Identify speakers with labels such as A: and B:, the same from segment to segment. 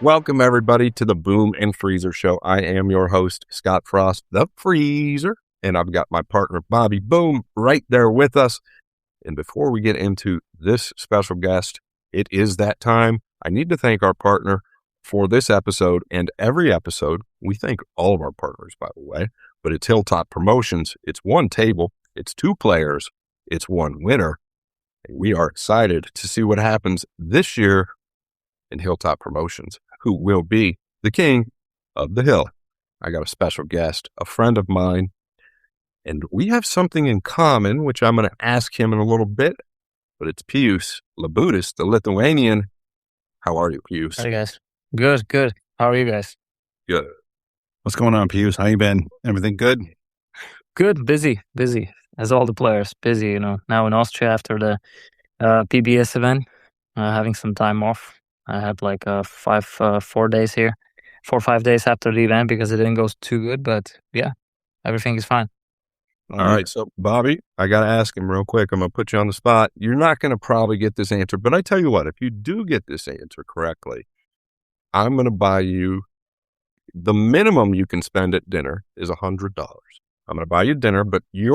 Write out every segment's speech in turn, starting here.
A: Welcome, everybody, to the Boom and Freezer Show. I am your host, Scott Frost, the Freezer, and I've got my partner, Bobby Boom, right there with us. And before we get into this special guest, it is that time. I need to thank our partner for this episode and every episode. We thank all of our partners, by the way, but it's Hilltop Promotions. It's one table, it's two players, it's one winner. And we are excited to see what happens this year in Hilltop Promotions, who will be the king of the hill. I got a special guest, a friend of mine, and we have something in common, which I'm going to ask him in a little bit, but it's Pijus Labutis, the Lithuanian. How are you, Pijus?
B: Hey, guys. Good. How are you guys?
A: Good.
C: What's going on, Pijus? How you been? Everything good?
B: Good, busy, as all the players. Busy, now in Austria after the PBS event, having some time off. I had like 4 days here, 4 or 5 days after the event because it didn't go too good, but yeah, everything is fine.
A: All right. So, Bobby, I got to ask him real quick. I'm going to put you on the spot. You're not going to probably get this answer, but I tell you what, if you do get this answer correctly, I'm going to buy you, the minimum you can spend at dinner is $100. I'm going to buy you dinner, but you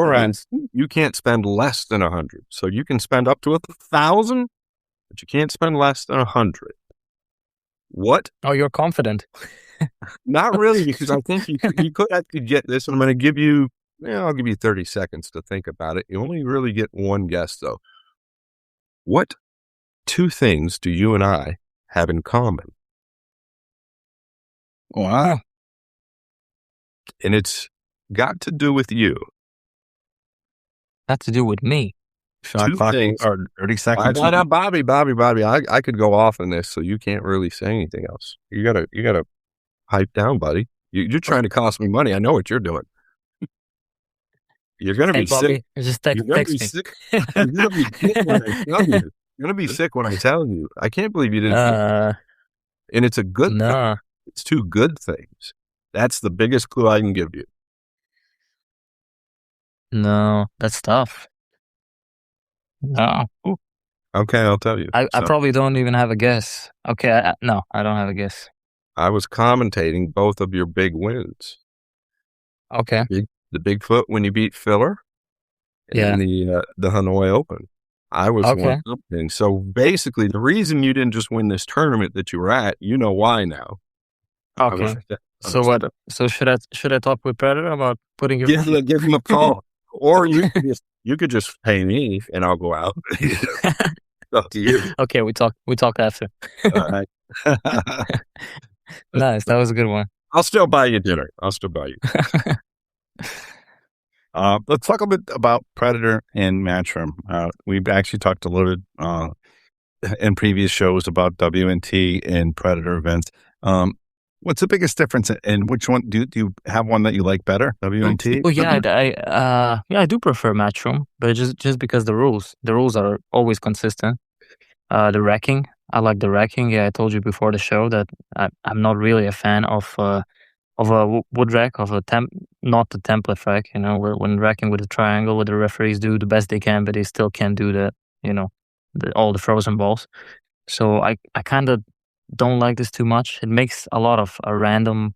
A: can't spend less than 100. So you can spend up to 1,000, but you can't spend less than 100. What?
B: Oh, you're confident.
A: Not really, because I think you could actually get this, and I'm going to give you, I'll give you 30 seconds to think about it. You only really get one guess, though. What two things do you and I have in common?
C: Wow.
A: And it's got to do with you.
B: Got to do with me.
C: Shot
A: Two
C: clock
A: things.
C: or 30 seconds.
A: Bobby. I could go off on this, so you can't really say anything else. You gotta pipe down, buddy. You're trying to cost me money. I know what you're doing. You're gonna be
B: Bobby,
A: sick.
B: just
A: You're gonna
B: text
A: be
B: me.
A: sick. You're gonna be sick when I tell you. You're gonna be sick when I tell you. I can't believe you didn't. And it's a good
B: No.
A: thing. It's two good things. That's the biggest clue I can give you.
B: No, that's tough. No.
A: Okay, I'll tell you.
B: I probably don't even have a guess. Okay, no, I don't have a guess.
A: I was commentating both of your big wins.
B: Okay.
A: The Bigfoot when you beat Filler, and the Hanoi Open. I was one something. So basically, the reason you didn't just win this tournament that you were at, you know why now.
B: Okay. So what? So should I talk with Predator about putting your
A: give him a call, or you could just pay me and I'll go out. Up to you.
B: Okay, we talk after.
A: All right.
B: Nice, that was a good one.
A: I'll still buy you dinner. I'll still buy you.
C: Let's talk a bit about Predator and Matchroom. We've actually talked a little bit in previous shows about WNT and Predator events. What's the biggest difference, and which one do you have one that you like better? WNT?
B: Well, yeah, I do prefer Matchroom, but just because the rules are always consistent. The racking, I like the racking. Yeah, I told you before the show that I'm not really a fan of a wood rack, not the template rack. When racking with a triangle, where the referees do the best they can, but they still can't do all the frozen balls. So I kind of don't like this too much. It makes a lot of random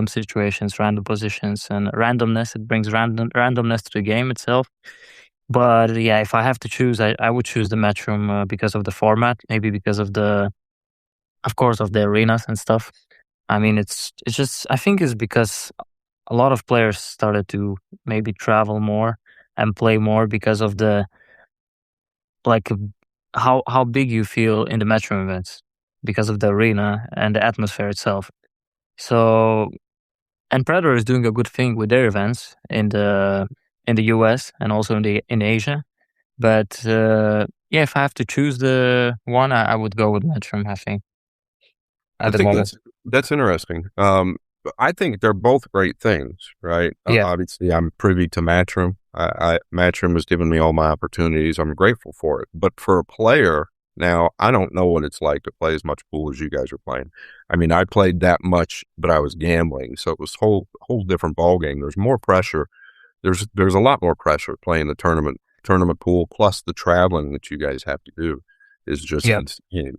B: situations, random positions, and randomness. It brings randomness to the game itself. But yeah, if I have to choose, I would choose the Matchroom because of the format, maybe because of the arenas and stuff. I mean, it's just, I think it's because a lot of players started to maybe travel more and play more because of the, like, how big you feel in the Matchroom events because of the arena and the atmosphere itself. So, and Predator is doing a good thing with their events in the US and also in Asia. But if I have to choose the one, I would go with Matchroom, I think.
A: I think that's interesting. I think they're both great things, right?
B: Yeah.
A: Obviously, I'm privy to Matchroom. Matchroom has given me all my opportunities. I'm grateful for it. But for a player, now, I don't know what it's like to play as much pool as you guys are playing. I mean, I played that much, but I was gambling, so it was a whole different ballgame. There's more pressure. There's a lot more pressure playing the tournament pool, plus the traveling that you guys have to do is just insane.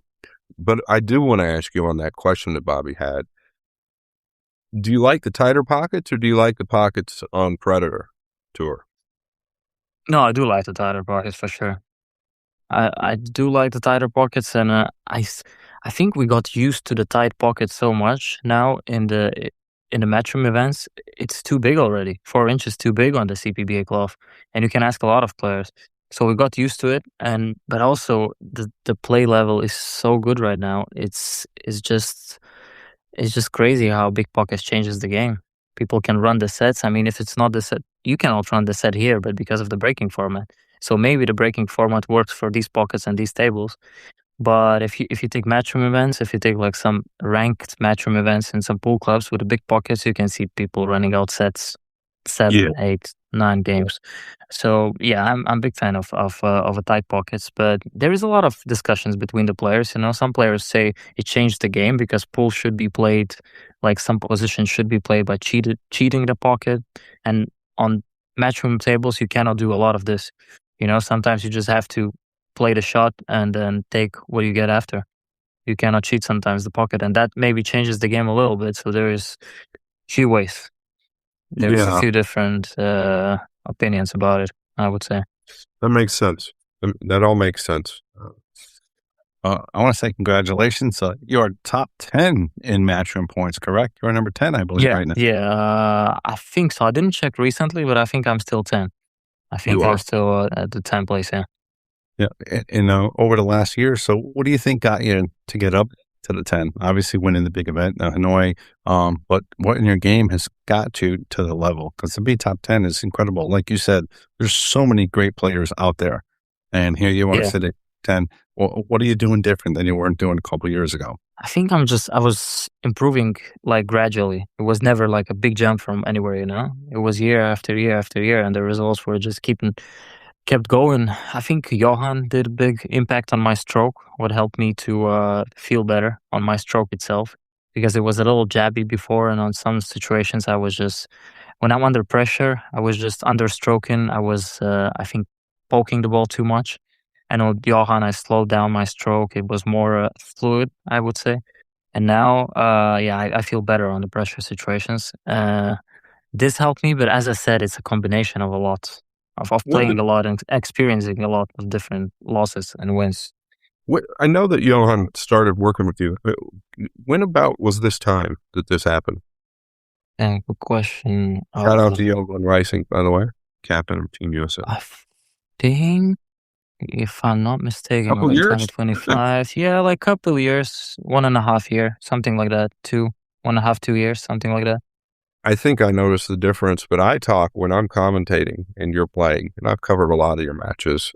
A: But I do want to ask you on that question that Bobby had. Do you like the tighter pockets or do you like the pockets on Predator Tour?
B: No, I do like the tighter pockets for sure. I do like the tighter pockets, and I think we got used to the tight pockets so much now in the matchroom events. It's too big already. 4 inches too big on the CPBA glove, and you can ask a lot of players. So we got used to it, but also the play level is so good right now. It's just crazy how big pockets changes the game. People can run the sets. I mean, if it's not the set, you cannot run the set here, but because of the breaking format. So maybe the breaking format works for these pockets and these tables. But if you take matchroom events, if you take like some ranked matchroom events in some pool clubs with the big pockets, you can see people running out sets 7, 8, 9 games. So yeah, I'm a big fan of a tight pockets, but there is a lot of discussions between the players. You know, some players say it changed the game because pool should be played, like some positions should be played by cheating the pocket, and on matchroom tables you cannot do a lot of this. You know, sometimes you just have to play the shot and then take what you get after. You cannot cheat sometimes the pocket, and that maybe changes the game a little bit. So there is few ways. There's a few different opinions about it, I would say.
A: That makes sense. That all makes sense.
C: I want to say congratulations. You're top 10 in matchroom points, correct? You're number 10, I believe, right now.
B: Yeah, I think so. I didn't check recently, but I think I'm still 10. I think I'm still at the 10th place, yeah.
C: Yeah, and over the last year, so what do you think got you to get up to the 10? Obviously winning the big event, Hanoi, but what in your game has got you to the level? Because to be top 10 is incredible. Like you said, there's so many great players out there, and here you are sitting at 10. Well, what are you doing different than you weren't doing a couple of years ago?
B: I think I was improving like gradually. It was never like a big jump from anywhere, you know? It was year after year after year, and the results were just kept going. I think Johan did a big impact on my stroke, what helped me to feel better on my stroke itself, because it was a little jabby before, and on some situations I was just, when I'm under pressure, I was just understroking. I was, I think, poking the ball too much. And with Johan, I slowed down my stroke. It was more fluid, I would say. And now, I feel better on the pressure situations. This helped me, but as I said, it's a combination of a lot. Of playing a lot and experiencing a lot of different losses and wins.
A: I know that Johan started working with you. When about was this time that this happened?
B: Good question.
A: Shout out to Johan Rising, by the way, captain of Team USA.
B: I think, if I'm not mistaken,
A: couple years?
B: 2025. Yeah, like couple years, 1.5 year, something like that. 1.5, 2 years, something like that.
A: I think I noticed the difference, but I talk when I'm commentating and you're playing, and I've covered a lot of your matches.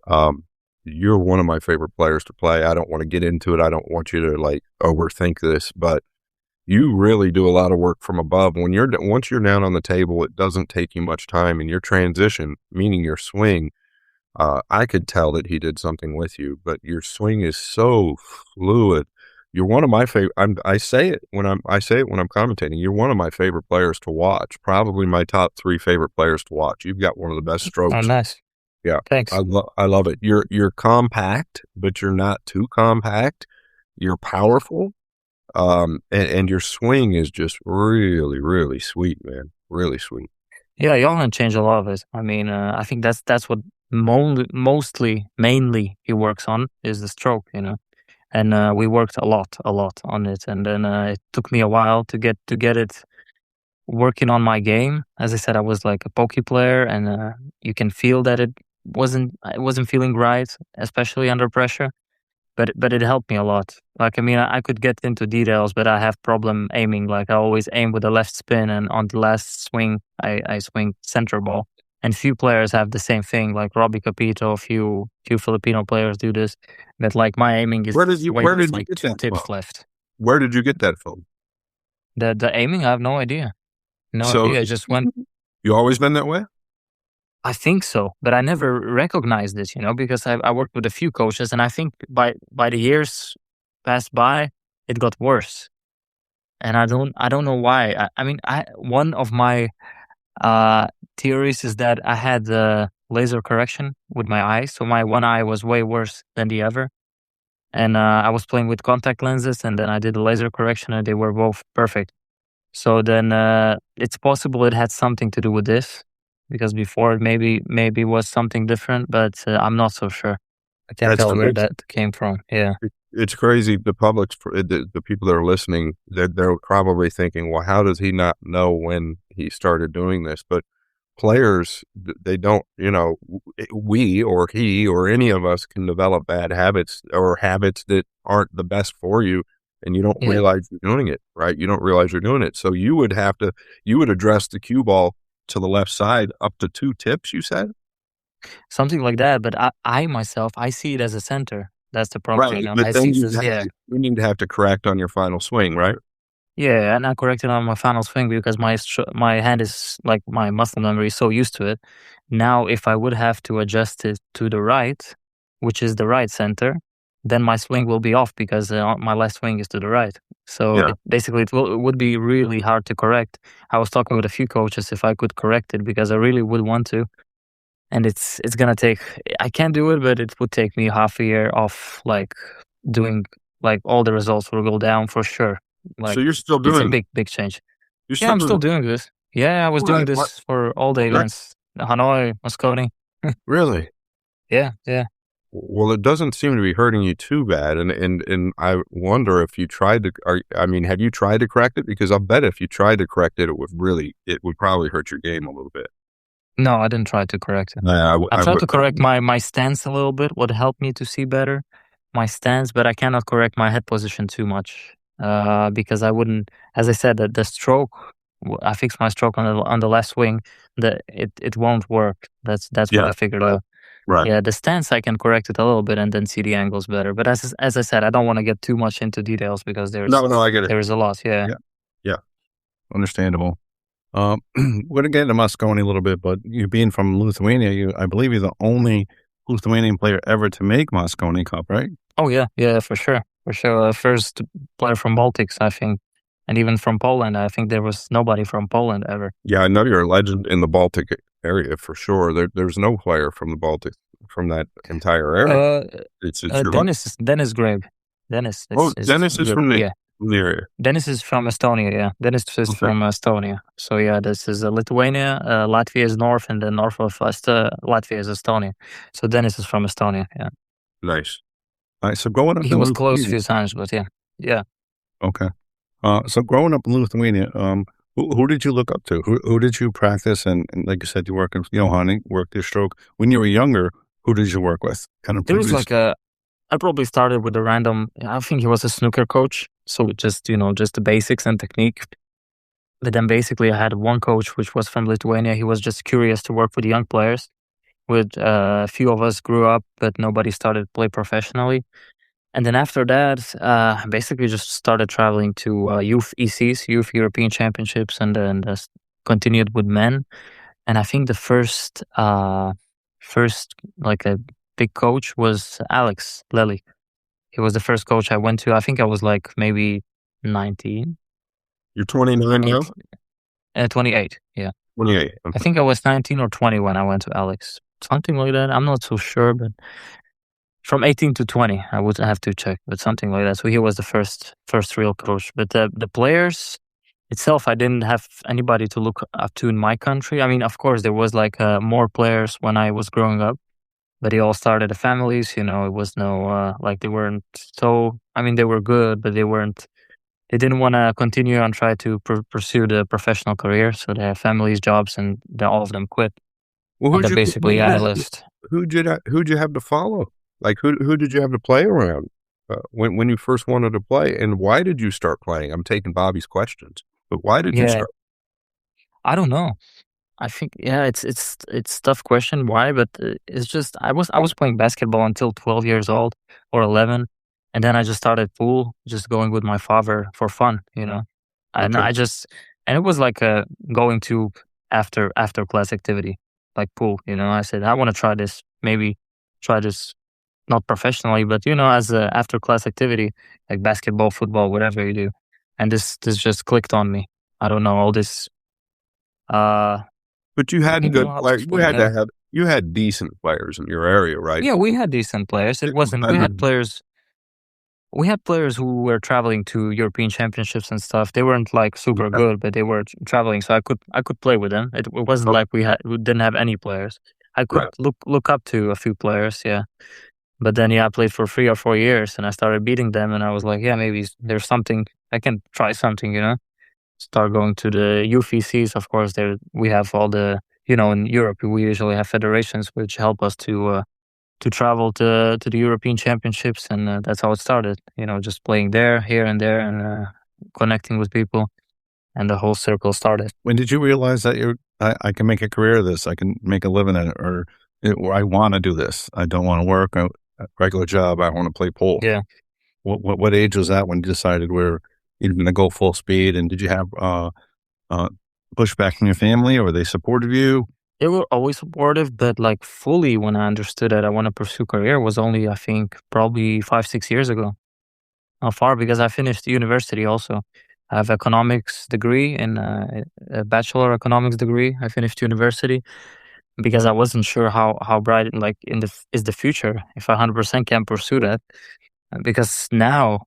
A: You're one of my favorite players to play. I don't want to get into it. I don't want you to like overthink this, but you really do a lot of work from above. Once you're down on the table, it doesn't take you much time, and your transition, meaning your swing, I could tell that he did something with you, but your swing is so fluid. You're one of my favorite. I say it when I'm commentating. You're one of my favorite players to watch. Probably my top 3 favorite players to watch. You've got one of the best strokes.
B: Oh, nice.
A: Yeah,
B: thanks.
A: I love it. You're compact, but you're not too compact. You're powerful, and your swing is just really, really sweet, man. Really sweet.
B: Yeah, Johan changed a lot of it. I mean, I think that's what mainly he works on is the stroke, you know. And we worked a lot on it. And then it took me a while to get it working on my game. As I said, I was like a pokey player, and you can feel that it wasn't feeling right, especially under pressure. But it helped me a lot. Like, I mean, I could get into details, but I have problem aiming. Like, I always aim with the left spin, and on the last swing, I swing center ball. And few players have the same thing, like Robbie Capito, few Filipino players do this. But like my aiming is
A: where did you
B: like
A: get
B: 2
A: that
B: tips
A: from?
B: left.
A: Where did you get that from?
B: The aiming, I have no idea. Idea. I just went.
A: You always been that way?
B: I think so, but I never recognized it, you know, because I worked with a few coaches, and I think by the years passed by, it got worse. And I don't know why. I mean, one of my theories is that I had laser correction with my eye, so my one eye was way worse than the other, and I was playing with contact lenses, and then I did a laser correction, and they were both perfect. So then it's possible it had something to do with this, because before maybe it was something different, but I'm not so sure. I can't tell where that came from. Yeah.
A: It's crazy. The public, the people that are listening, they're probably thinking, well, how does he not know when he started doing this? But players, they don't, we or he or any of us can develop bad habits or habits that aren't the best for you, and you don't realize you're doing it, right? You don't realize you're doing it. So you would address the cue ball to the left side up to 2 tips, you said?
B: Something like that, but I myself, I see it as a center. That's the problem.
A: Right, but then you need to have to correct on your final swing, right?
B: Yeah, and I corrected on my final swing because my hand is like, my muscle memory is so used to it. Now, if I would have to adjust it to the right, which is the right center, then my swing will be off because my left swing is to the right. So it would be really hard to correct. I was talking with a few coaches if I could correct it, because I really would want to. And it's gonna take, I can't do it, but it would take me half a year of like doing, like all the results will go down for sure. Like,
A: so you're still doing
B: it's a big change. I'm still doing this. Yeah, I was doing this for all the events. Hanoi, Moscone.
A: Really?
B: Yeah.
A: Well, it doesn't seem to be hurting you too bad, and I wonder if you tried to. Have you tried to correct it? Because I'll bet if you tried to correct it, it would probably hurt your game a little bit.
B: No, I didn't try to correct it. I tried to correct my stance a little bit. What helped me to see better, my stance, but I cannot correct my head position too much, because I wouldn't. As I said, that the stroke, I fixed my stroke on the left swing. It won't work. That's what I figured out.
A: Right.
B: Yeah, the stance I can correct it a little bit and then see the angles better. But as I said, I don't want to get too much into details because there's
A: I get it.
B: There is a lot. Yeah.
C: Understandable. We're going to get into Moscone a little bit, but you being from Lithuania, I believe you're the only Lithuanian player ever to make Moscone Cup, right?
B: Oh yeah, for sure. First player from Baltics, I think, and even from Poland. I think there was nobody from Poland ever.
A: Yeah, I know you're a legend in the Baltic area for sure. There's no player from the Baltic, from that entire area.
B: Dennis Grabe. Dennis
A: is from the area.
B: Dennis is from Estonia. Yeah, Dennis is from Estonia. So yeah, this is Lithuania. Latvia is north, and then north of Latvia is Estonia. So Dennis is from Estonia. Yeah.
A: Nice.
C: All right. So growing up,
B: he was close a few times, but yeah.
C: Okay. So growing up in Lithuania, who did you look up to? Who did you practice? And like you said, you work in hunting, worked your stroke. When you were younger, who did you work with?
B: It was like I probably started with a random. I think he was a snooker coach, so just the basics and technique. But then basically, I had one coach which was from Lithuania. He was just curious to work with young players. With a few of us grew up, but nobody started to play professionally. And then after that, basically just started traveling to youth ECs, youth European Championships, and then continued with men. And I think the first like a big coach was Alex Lely. He was the first coach I went to. I think I was like maybe 19.
A: You're 29 now?
B: 28, yeah.
A: 28. Okay.
B: I think I was 19 or 20 when I went to Alex. Something like that. I'm not so sure, but from 18 to 20, I would have to check, but something like that. So he was the first real coach. But the players itself, I didn't have anybody to look up to in my country. I mean, of course, there was like more players when I was growing up, but they all started the families. It was no like they weren't so. I mean, they were good, but they weren't. They didn't want to continue and try to pursue the professional career. So they have families, jobs, and all of them quit.
A: Well, who'd you have to follow? Like, who did you have to play around when you first wanted to play? And why did you start playing? I'm taking Bobby's questions, but why did you start?
B: I don't know. I think, it's a tough question. Why? But it's just, I was playing basketball until 12 years old or 11. And then I just started pool, just going with my father for fun, And and it was like going to after class activity, like pool, I said, I want to try this, maybe try this. Not professionally, but as a after class activity, like basketball, football, whatever you do. And this just clicked on me. I don't know all this.
A: But you had good players. You had decent players in your area, right?
B: Yeah, we had decent players. It wasn't. We had players. we had players who were traveling to European championships and stuff. They weren't like super good, but they were traveling, so I could play with them. It wasn't like we didn't have any players. I could look up to a few players, yeah. But then, I played for 3 or 4 years, and I started beating them, and I was like, yeah, maybe there's something I can try something, Start going to the UFCs. Of course, we have all the, in Europe we usually have federations which help us to travel to the European championships, and that's how it started. Just playing there, here and there, and connecting with people, and the whole circle started.
C: When did you realize that I can make a career of this? I can make a living at it, or I want to do this. I don't want to work a regular job. I want to play pool.
B: Yeah.
C: What age was that when you decided you're going to go full speed? And did you have pushback from your family, or they supported you?
B: They were always supportive, but like fully when I understood that I want to pursue career was only, I think, probably 5-6 years ago. Not far, because I finished university also. I have economics degree and a bachelor economics degree. I finished university because I wasn't sure how bright is the future if I 100% can pursue that. Because now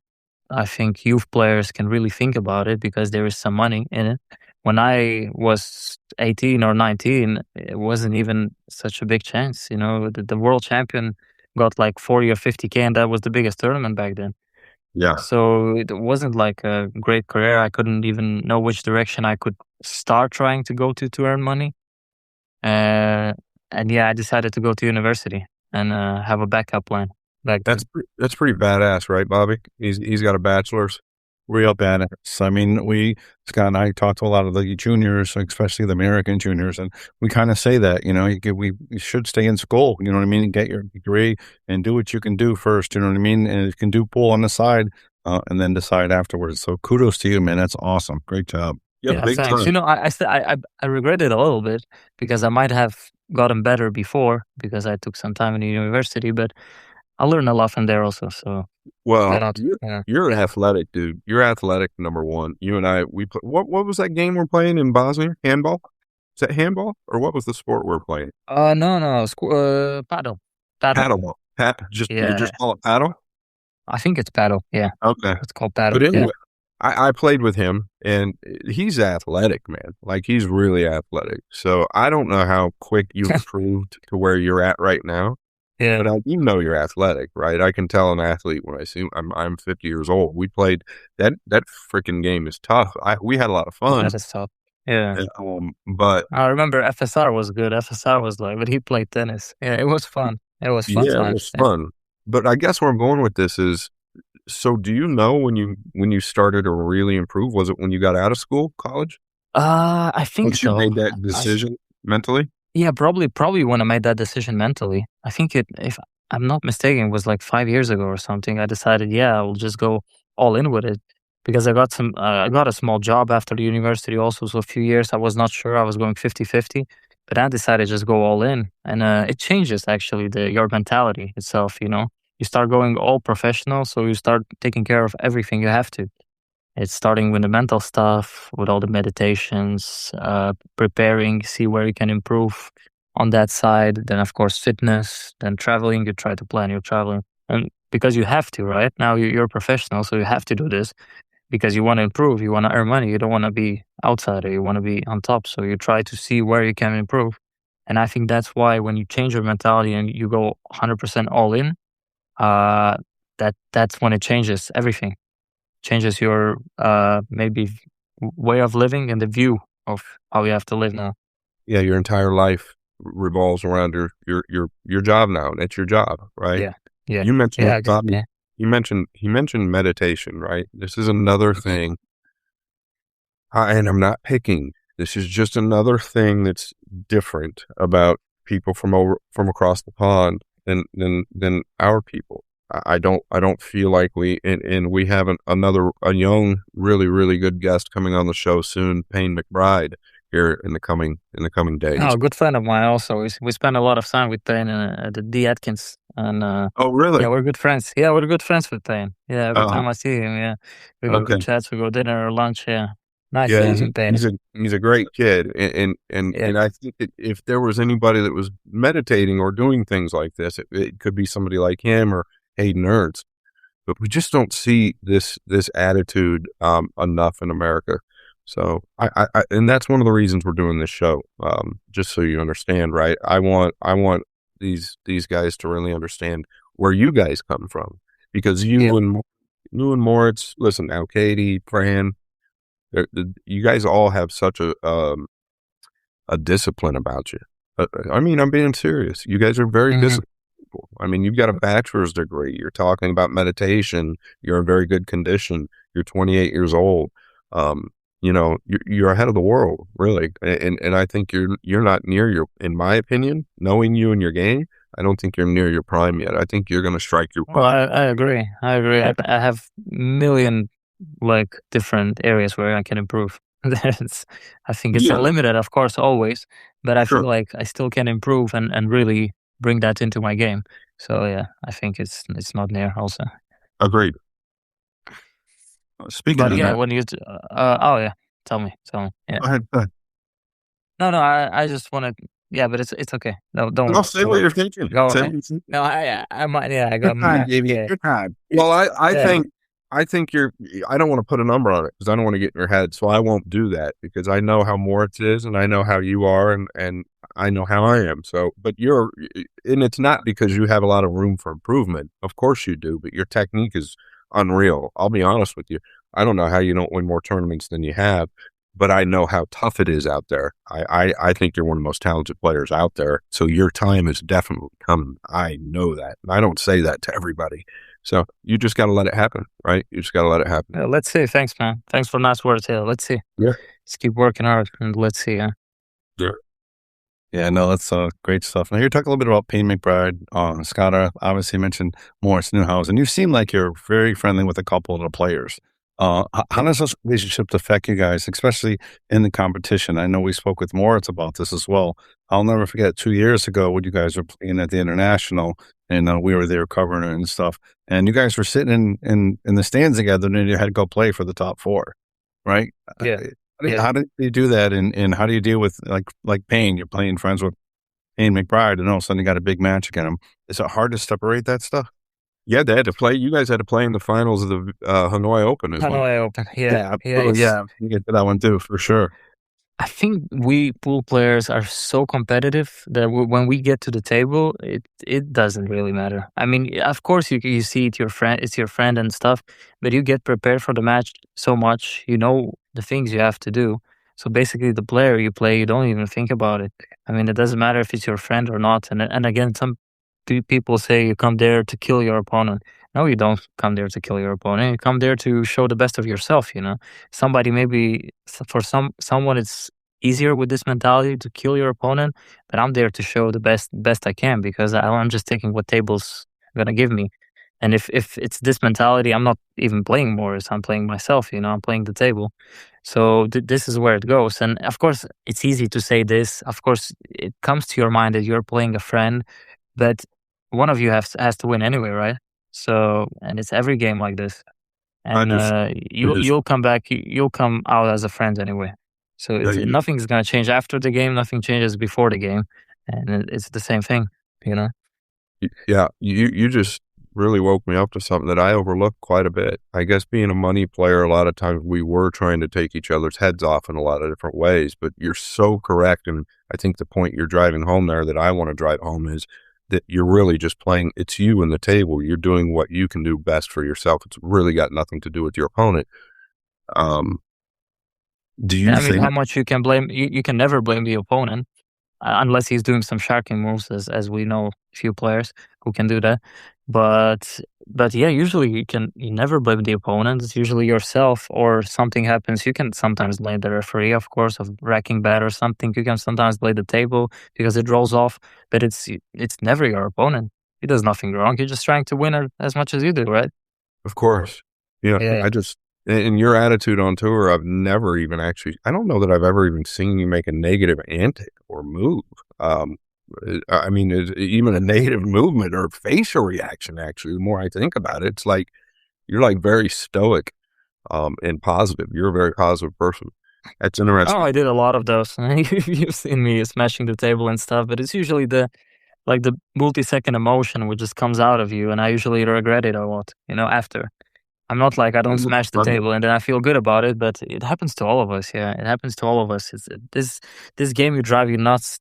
B: I think youth players can really think about it because there is some money in it. When I was 18 or 19, it wasn't even such a big chance. The world champion got like 40 or 50K, and that was the biggest tournament back then.
C: Yeah.
B: So it wasn't like a great career. I couldn't even know which direction I could start trying to go to earn money. I decided to go to university and have a backup plan.
A: That's pretty badass, right, Bobby? He's got a bachelor's.
C: Real badass. I mean, Scott and I talked to a lot of the juniors, especially the American juniors, and we kind of say that, we should stay in school, you know what I mean, and get your degree and do what you can do first, you know what I mean, and you can do pool on the side and then decide afterwards. So kudos to you, man. That's awesome. Great job.
B: Yeah, big thanks. Time. I regret it a little bit because I might have gotten better before because I took some time in the university, but I learned a lot from there also. So,
A: well, you're athletic, dude. You're athletic, number one. You and I, we play. What was that game we're playing in Bosnia? Handball? Is that handball, or what was the sport we're playing?
B: No, paddle.
A: Paddleball. You just call it paddle?
B: I think it's paddle. Yeah.
A: Okay.
B: It's called paddle.
A: But anyway, I played with him, and he's athletic, man. Like, he's really athletic. So I don't know how quick you've improved to where you're at right now.
B: Yeah,
A: but you're athletic, right? I can tell an athlete when I see him. I'm 50 years old. We played that freaking game is tough. We had a lot of fun.
B: That is tough. Yeah.
A: But
B: I remember FSR was good. FSR was but he played tennis. Yeah, it was fun. It was fun.
A: Yeah, it was fun. But I guess where I'm going with this is, so do you know when you started to really improve? Was it when you got out of school, college?
B: I think so.
A: You made that decision mentally?
B: Yeah, probably when I made that decision mentally. I think if I'm not mistaken, it was like 5 years ago or something. I decided, I will just go all in with it because I got a small job after the university also. So a few years, I was not sure. I was going 50-50, but I decided to just go all in. And it changes actually your mentality itself, You start going all professional, so you start taking care of everything you have to. It's starting with the mental stuff, with all the meditations, preparing, see where you can improve on that side. Then, of course, fitness, then traveling. You try to plan your traveling. And because you have to, right? Now you're a professional, so you have to do this because you want to improve. You want to earn money. You don't want to be outsider. You want to be on top. So you try to see where you can improve. And I think that's why when you change your mentality and you go 100% all in, that's when it changes everything. Changes your maybe way of living and the view of how you have to live now.
A: Yeah, your entire life revolves around your job now. That's your job, right?
B: Yeah.
A: You mentioned
B: exactly.
A: You mentioned meditation, right? This is another thing. And I'm not picking. This is just another thing that's different about people from across the pond than our people. I don't feel like we have a young, really, really good guest coming on the show soon, Payne McBride, here in the coming days.
B: Oh, a good friend of mine also. We spend a lot of time with Payne at the D. Atkins. And,
A: oh, really?
B: Yeah, we're good friends. Yeah, we're good friends with Payne. Yeah, every time I see him, yeah. We go good chats, we go dinner or lunch, yeah. Nice.
A: Yeah, he's a great kid. And I think that if there was anybody that was meditating or doing things like this, it could be somebody like him or Hayden Ernst. but we just don't see this attitude enough in America. So I and that's one of the reasons we're doing this show. Just so you understand, right? I want these guys to really understand where you guys come from, because you and Moritz, listen now, Katie, Fran, you guys all have such a discipline about you. I mean, I'm being serious. You guys are very disciplined people. I mean, you've got a bachelor's degree. You're talking about meditation. You're in very good condition. You're 28 years old. You know, you're ahead of the world, really. And I think you're not near your, in my opinion, knowing you and your game, I don't think you're near your prime yet. I think you're going to strike your prime.
B: Well, I agree. I have million different areas where I can improve. I think it's unlimited, of course, always, but I feel like I still can improve and really bring that into my game. So yeah, I think it's not near also.
A: Agreed.
C: Speaking of that,
B: when you tell me. Yeah.
C: Go ahead.
B: No, I just want to. Yeah, but it's okay. No, don't.
A: I'll say what you're thinking.
B: Go ahead. No, I might. Yeah, I got
C: your time.
A: Well, I think you're. I don't want to put a number on it because I don't want to get in your head. So I won't do that because I know how Moritz is and I know how you are and I know how I am. So, but and it's not because you have a lot of room for improvement. Of course you do, but your technique is unreal. I'll be honest with you. I don't know how you don't win more tournaments than you have, but I know how tough it is out there. I think you're one of the most talented players out there. So your time is definitely coming. I know that. And I don't say that to everybody. So you just got to let it happen, right? You just got to let it happen.
B: Yeah, let's see. Thanks, man. Thanks for nice words here. Let's see.
A: Yeah.
B: Let's keep working hard and let's see.
A: Yeah.
C: Yeah, no, that's great stuff. Now, you're talking a little bit about Payne McBride. Scott obviously mentioned Morris Newhouse, and you seem like you're very friendly with a couple of the players. How does those relationships affect you guys, especially in the competition? I know we spoke with Moritz about this as well. I'll never forget 2 years ago when you guys were playing at the International, and we were there covering it and stuff. And you guys were sitting in the stands together, and you had to go play for the top four, right?
B: Yeah.
C: How do you do that, and how do you deal with like Payne? You're playing friends with Payne McBride, and all of a sudden you got a big match against him. Is it hard to separate that stuff?
A: Yeah, they had to play. You guys had to play in the finals of the Hanoi Open as well.
B: Hanoi Open, yeah.
C: You get to that one too, for sure.
B: I think we pool players are so competitive that when we get to the table, it doesn't really matter. I mean, of course you see it's your friend and stuff, but you get prepared for the match so much, you know the things you have to do. So basically, the player you play, you don't even think about it. I mean, it doesn't matter if it's your friend or not. And again, some people say you come there to kill your opponent. No, you don't come there to kill your opponent. You come there to show the best of yourself, you know. Somebody maybe, for someone it's easier with this mentality to kill your opponent, but I'm there to show the best I can because I'm just taking what table's going to give me. And if it's this mentality, I'm not even playing Morris. I'm playing myself, you know. I'm playing the table. So this is where it goes. And of course, it's easy to say this. Of course, it comes to your mind that you're playing a friend, but one of you has to win anyway, right? So, and it's every game like this, and you'll come back, you'll come out as a friend anyway. So nothing's gonna change after the game. Nothing changes before the game, and it's the same thing, you know.
A: Yeah, you just really woke me up to something that I overlooked quite a bit. I guess being a money player, a lot of times we were trying to take each other's heads off in a lot of different ways. But you're so correct, and I think the point you're driving home there that I want to drive home is that you're really just playing, it's you and the table. You're doing what you can do best for yourself. It's really got nothing to do with your opponent.
C: Do you think
B: how much you can blame? You can never blame the opponent unless he's doing some sharking moves, as we know a few players who can do that. But yeah, usually you never blame the opponent. It's usually yourself, or something happens. You can sometimes blame the referee, of course, of racking bad or something. You can sometimes blame the table because it rolls off, but it's never your opponent. He does nothing wrong. You're just trying to win as much as you do, right?
A: Of course. Yeah. I just, in your attitude on tour, I've never even I don't know that I've ever even seen you make a negative antic or move. I mean, even a negative movement or facial reaction, actually, the more I think about it, it's like you're like very stoic and positive. You're a very positive person. That's interesting.
B: Oh, I did a lot of those. You've seen me smashing the table and stuff, but it's usually the like the multi-second emotion which just comes out of you, and I usually regret it a lot, after. I'm not like I don't smash the table and then I feel good about it, but it happens to all of us. Yeah, it happens to all of us. This game will drive you nuts.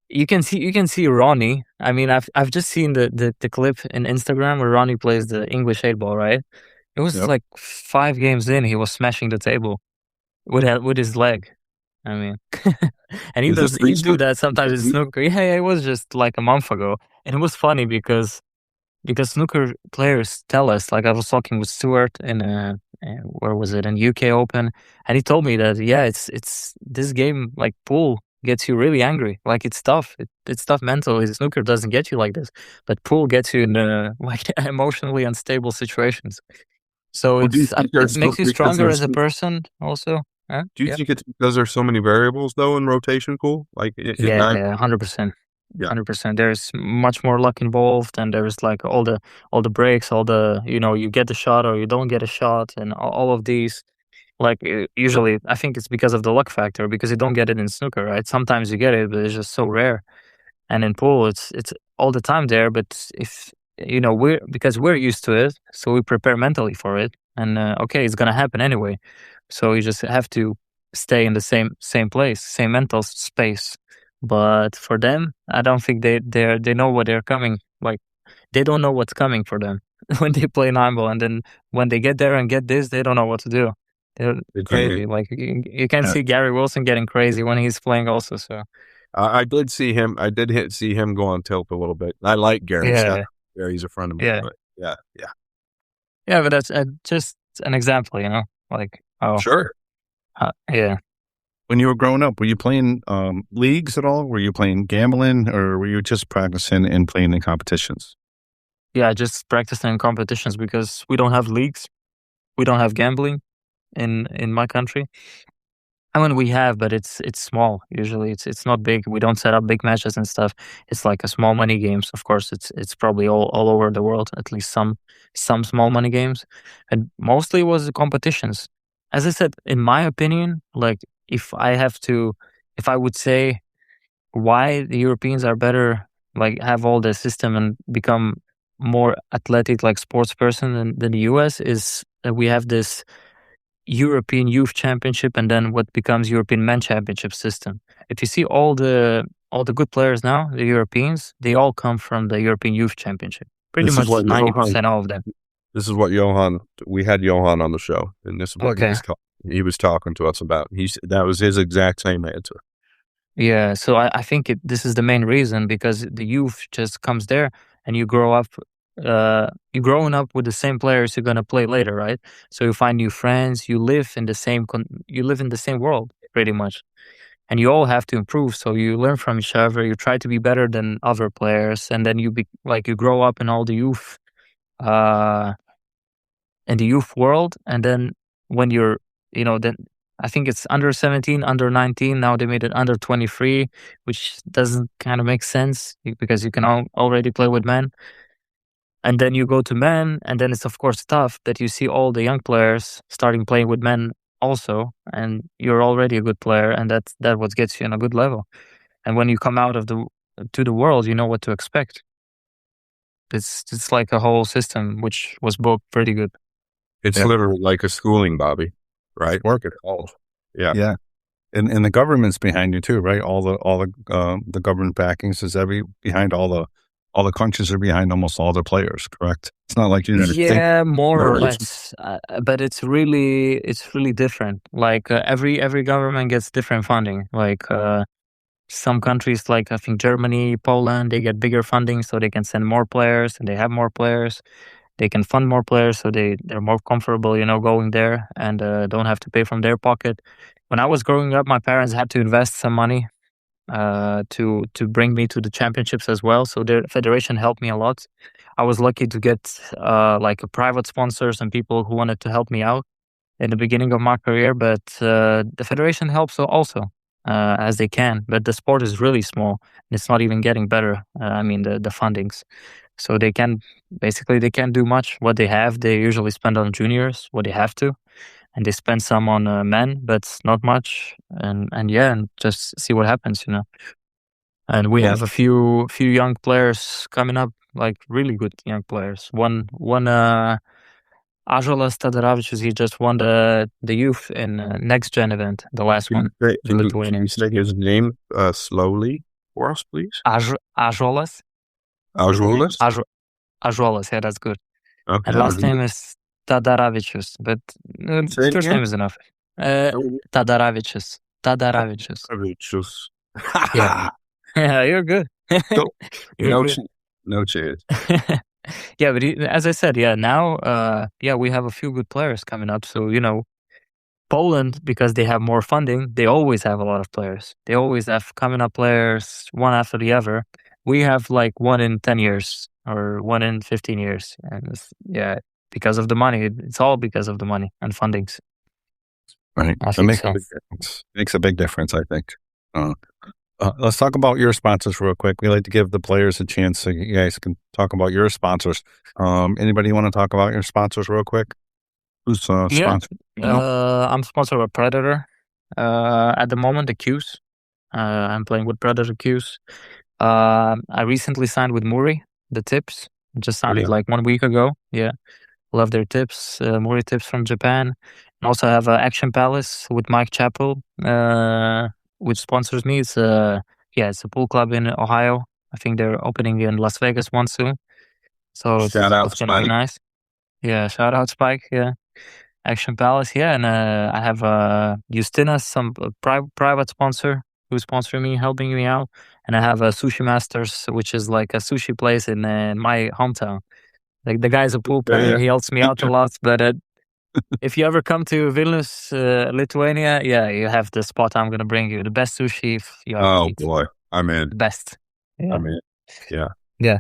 B: You can see Ronnie. I mean, I've just seen the clip in Instagram where Ronnie plays the English 8-ball, right? It was like 5 games in, he was smashing the table with his leg. I mean, and he do that sometimes in snooker. Yeah, it was just like a month ago, and it was funny because snooker players tell us. Like I was talking with Stuart in where was it, in UK Open, and he told me that it's this game, like pool gets you really angry. Like it's tough. It's tough mentally. Snooker doesn't get you like this, but pool gets you in like emotionally unstable situations. So it makes you stronger as a person also.
A: Do you think it's because there's so many variables though in rotation pool? Like
B: 100%. Yeah. 100%. There's much more luck involved, and there's like all the breaks, all the you get the shot or you don't get a shot, and all of these. Like usually, I think it's because of the luck factor, because you don't get it in snooker, right? Sometimes you get it, but it's just so rare. And in pool, it's all the time there. But if we're used to it, so we prepare mentally for it, and okay, it's gonna happen anyway. So you just have to stay in the same place, same mental space. But for them, I don't think they know what they're coming. Like they don't know what's coming for them when they play nineball, and then when they get there and get this, they don't know what to do. They're crazy. Like you can see Gary Wilson getting crazy when he's playing also. So
A: I did see him. I did see him go on tilt a little bit. I like Gary.
B: Yeah,
A: Gary's a friend of mine.
B: Yeah,
A: but
B: yeah. But that's just an example, Like
A: sure.
B: Yeah.
C: When you were growing up, were you playing leagues at all? Were you playing gambling, or were you just practicing and playing in competitions?
B: Yeah, just practicing in competitions because we don't have leagues. We don't have gambling in my country. I mean, we have, but it's small. Usually, it's not big. We don't set up big matches and stuff. It's like a small money games. Of course, it's probably all over the world. At least some small money games, and mostly was the competitions. As I said, in my opinion, like if I would say why the Europeans are better, like have all the system and become more athletic, like sports person than the US, is that we have this European Youth Championship and then what becomes European Men Championship system. If you see all the good players now, the Europeans, they all come from the European Youth Championship. Pretty much 90% of them.
A: This is what we had Johan on the show, and this is what he was talking to us about. That was his exact same answer.
B: Yeah, so I think this is the main reason, because the youth just comes there and you grow up. You're growing up with the same players you're gonna play later, right? So you find new friends. You live in the same world pretty much, and you all have to improve. So you learn from each other. You try to be better than other players, and then you grow up in all the youth, in the youth world. And then when you're, then I think it's under 17, under 19. Now they made it under 23, which doesn't kind of make sense because you can already play with men. And then you go to men, and then it's of course tough that you see all the young players starting playing with men also, and you're already a good player, and that's what gets you in a good level. And when you come out to the world, you know what to expect. It's like a whole system which was both pretty good.
A: It's literally like a schooling, Bobby, right?
C: Work it all. Yeah. And the government's behind you too, right? All the government backings is behind all the countries are behind almost all their players, correct? It's not like
B: more or less, but it's really different. Like every government gets different funding. Like some countries, like I think Germany, Poland, they get bigger funding, so they can send more players, and they have more players. They can fund more players, so they're more comfortable, going there and don't have to pay from their pocket. When I was growing up, my parents had to invest some money to bring me to the championships as well. So the federation helped me a lot. I was lucky to get like a private sponsors and people who wanted to help me out in the beginning of my career. But the federation helps also as they can. But the sport is really small. And it's not even getting better. I mean the fundings. So they can't do much. What they have, they usually spend on juniors, what they have to. And they spend some on men, but not much. And just see what happens, And we have a few young players coming up, like really good young players. One Ąžuolas Tadaravičius, he just won the youth in next gen event, the last one.
A: Can you say his name slowly for us, please?
B: Ąžuolas.
A: Ąžuolas?
B: Ąžuolas, yeah, that's good.
A: Okay.
B: And last name is Tadaravičius, but first name is enough. Tadaravičius. Yeah. Yeah, you're good.
A: No chance.
B: Yeah, but as I said, now, we have a few good players coming up. So, Poland, because they have more funding, they always have a lot of players. They always have coming up players, one after the other. We have like 1 in 10 years or 1 in 15 years. And because of the money. It's all because of the money and fundings.
C: Right. It makes a big difference, I think. Let's talk about your sponsors real quick. We like to give the players a chance so you guys can talk about your sponsors. Anybody want to talk about your sponsors real quick? Who's sponsored?
B: I'm sponsored by Predator. At the moment, the Qs. I'm playing with Predator Qs. I recently signed with Muri, the tips. Just signed it like 1 week ago. Yeah. Love their tips. Muri tips from Japan. And also I have Action Palace with Mike Chappell, which sponsors me. It's a pool club in Ohio. I think they're opening in Las Vegas one soon. So
A: shout out
B: it's gonna be nice. Yeah, shout out Spike. Yeah, Action Palace. Yeah, and I have Justina, some private sponsor who's sponsoring me, helping me out, and I have Sushi Masters, which is like a sushi place in my hometown. Like the guy's a pool player. He helps me out a lot, but. If you ever come to Vilnius, Lithuania, you have the spot I'm going to bring you. The best sushi. If you
A: boy, I'm in.
B: The best. Yeah.
A: I'm in. Yeah.
B: Yeah.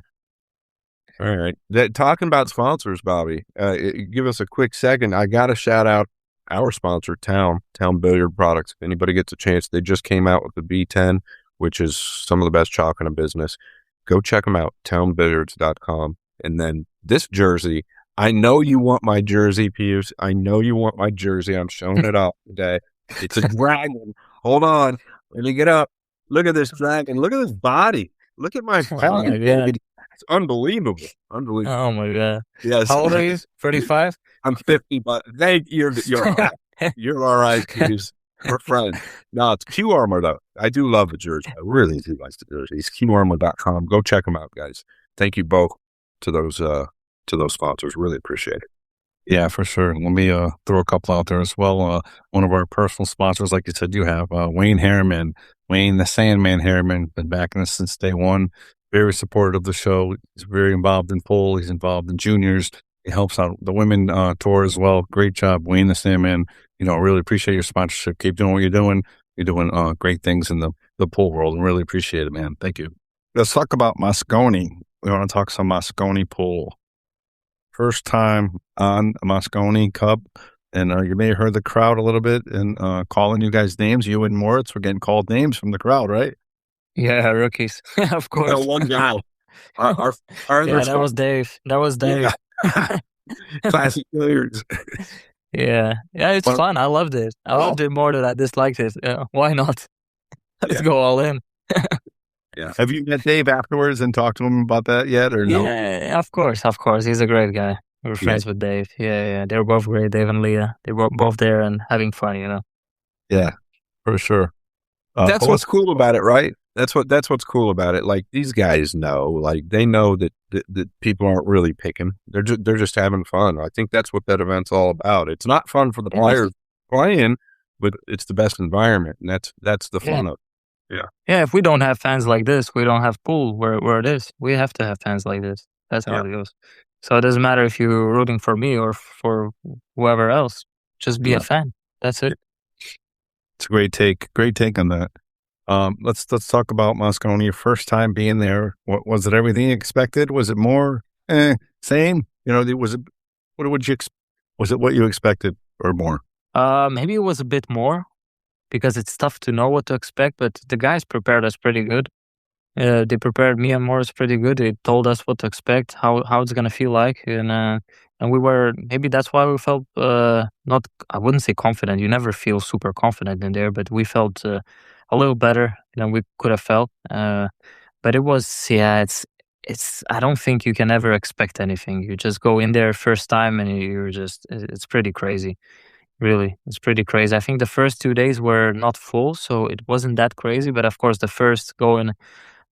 A: All right. Talking about sponsors, Bobby, give us a quick second. I got to shout out our sponsor, Town Billiard Products. If anybody gets a chance, they just came out with the B10, which is some of the best chalk in the business. Go check them out, townbilliards.com. And then this jersey, I know you want my jersey, Pijus. I know you want my jersey. I'm showing it off today. It's a dragon. Hold on. Let me get up. Look at this dragon. Look at this body. Look at my body. It's unbelievable. Unbelievable.
B: Oh, my God.
A: Yes.
B: How old are you? 35?
A: I'm 50, but you're all right. You're all right, Pijus. We're friends. No, it's Q Armor, though. I do love the jersey. I really do like the jersey. It's QArmor.com. Go check them out, guys. Thank you both to those sponsors. Really appreciate it.
C: Yeah, for sure. Let me throw a couple out there as well. One of our personal sponsors, like you said, you have Wayne Harriman, Wayne the Sandman Harriman, been backing us since day one. Very supportive of the show. He's very involved in pool. He's involved in juniors. He helps out the women tour as well. Great job, Wayne the Sandman. Really appreciate your sponsorship. Keep doing what you're doing. You're doing great things in the pool world, and really appreciate it, man. Thank you. Let's talk about Moscone. We want to talk some Moscone pool. First time on a Moscone Cup, and you may have heard the crowd a little bit and calling you guys names. You and Moritz were getting called names from the crowd, right?
B: Yeah, rookies, of course.
A: One guy.
B: That was Dave.
A: Yeah. Classic billiards.
B: Yeah, it's fun. I loved it. I loved it more than I disliked it. Why not? Let's go all in.
A: Yeah.
C: Have you met Dave afterwards and talked to him about that yet, or no?
B: Yeah, of course. He's a great guy. We're friends with Dave. Yeah. They're both great, Dave and Leah. They were both there and having fun,
C: Yeah, for sure.
A: That's what's cool about it, right? That's what's cool about it. Like, these guys know, like, they know that people aren't really picking. They're just having fun. I think that's what that event's all about. It's not fun for the players playing, but it's the best environment, and that's the fun of it. Yeah.
B: Yeah, if we don't have fans like this, we don't have pool where it is. We have to have fans like this. That's how it goes. So it doesn't matter if you're rooting for me or for whoever else. Just be a fan. That's it.
C: It's a great take. Great take on that. Let's talk about Moscone. Your first time being there. What was it? Everything you expected? Was it more? Same. Was it? Was it what you expected or more?
B: Maybe it was a bit more, because it's tough to know what to expect. But the guys prepared us pretty good. They prepared me and Morris pretty good. They told us what to expect, how it's gonna feel like, and we were, maybe that's why we felt not, I wouldn't say confident. You never feel super confident in there, but we felt a little better than we could have felt. But it was, it's. I don't think you can ever expect anything. You just go in there first time, and it's pretty crazy. Really, it's pretty crazy. I think the first 2 days were not full, so it wasn't that crazy. But of course, the first going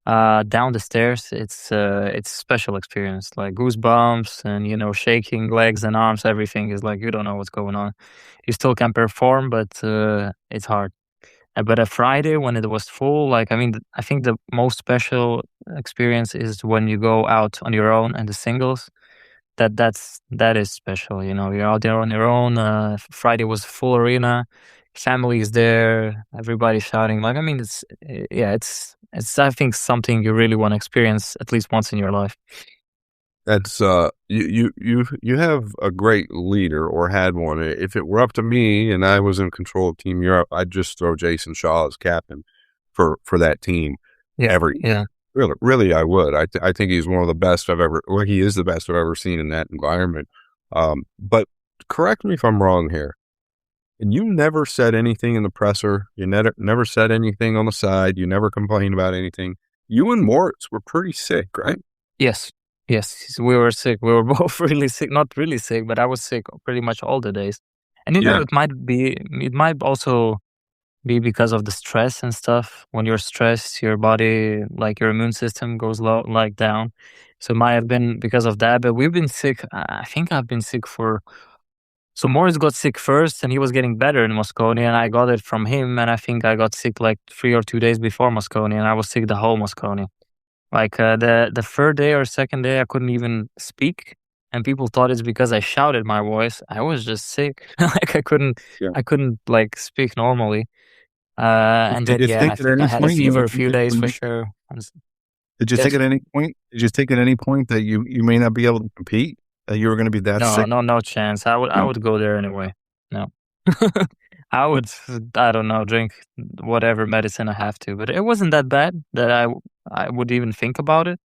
B: down the stairs, it's a special experience, like goosebumps and shaking legs and arms. Everything is like you don't know what's going on. You still can perform, but it's hard. But a Friday when it was full, like I think the most special experience is when you go out on your own and the singles. That is special. You're out there on your own. Friday was full arena, family is there, everybody's shouting. Like it's I think something you really want to experience at least once in your life.
A: That's you have a great leader, or had one. If it were up to me and I was in control of Team Europe, I'd just throw Jason Shaw as captain for that team.
B: Yeah.
A: Really, I would. I think he's one of the best I've ever. Well, he is the best I've ever seen in that environment. But correct me if I'm wrong here. And you never said anything in the presser. You never said anything on the side. You never complained about anything. You and Moritz were pretty sick, right?
B: Yes, we were sick. We were both really sick. Not really sick, but I was sick pretty much all the days. And it might also be because of the stress and stuff. When you're stressed, your body, like your immune system goes low, like down. So it might have been because of that, but we've been sick. I think I've been sick so Morris got sick first and he was getting better in Moscone and I got it from him. And I think I got sick like 3 or 2 days before Moscone and I was sick the whole Moscone. Like the third day or second day, I couldn't even speak. And people thought it's because I shouted my voice. I was just sick. Like I couldn't like speak normally. And then, I think I had a fever a few days for sure.
C: Did you think at any point? Did you think at any point that you may not be able to compete? That you were going to be that sick?
B: No chance. I would go there anyway. No, I would. I don't know. Drink whatever medicine I have to, but it wasn't that bad that I would even think about it.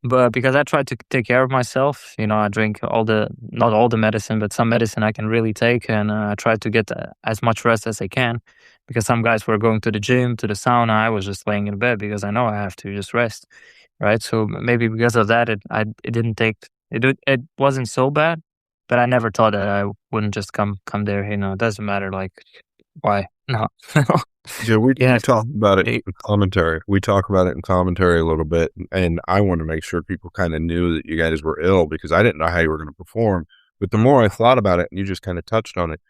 B: But because I tried to take care of myself, I drink not all the medicine, but some medicine I can really take, and I tried to get as much rest as I can. Because some guys were going to the gym, to the sauna, I was just laying in bed because I know I have to just rest, right? So maybe because of that, it didn't take it wasn't so bad, but I never thought that I wouldn't just come there. It doesn't matter. Like why? No.
A: Yeah, we talk about it in commentary. We talk about it in commentary a little bit, and I want to make sure people kind of knew that you guys were ill because I didn't know how you were going to perform. But the more I thought about it, and you just kind of touched on it,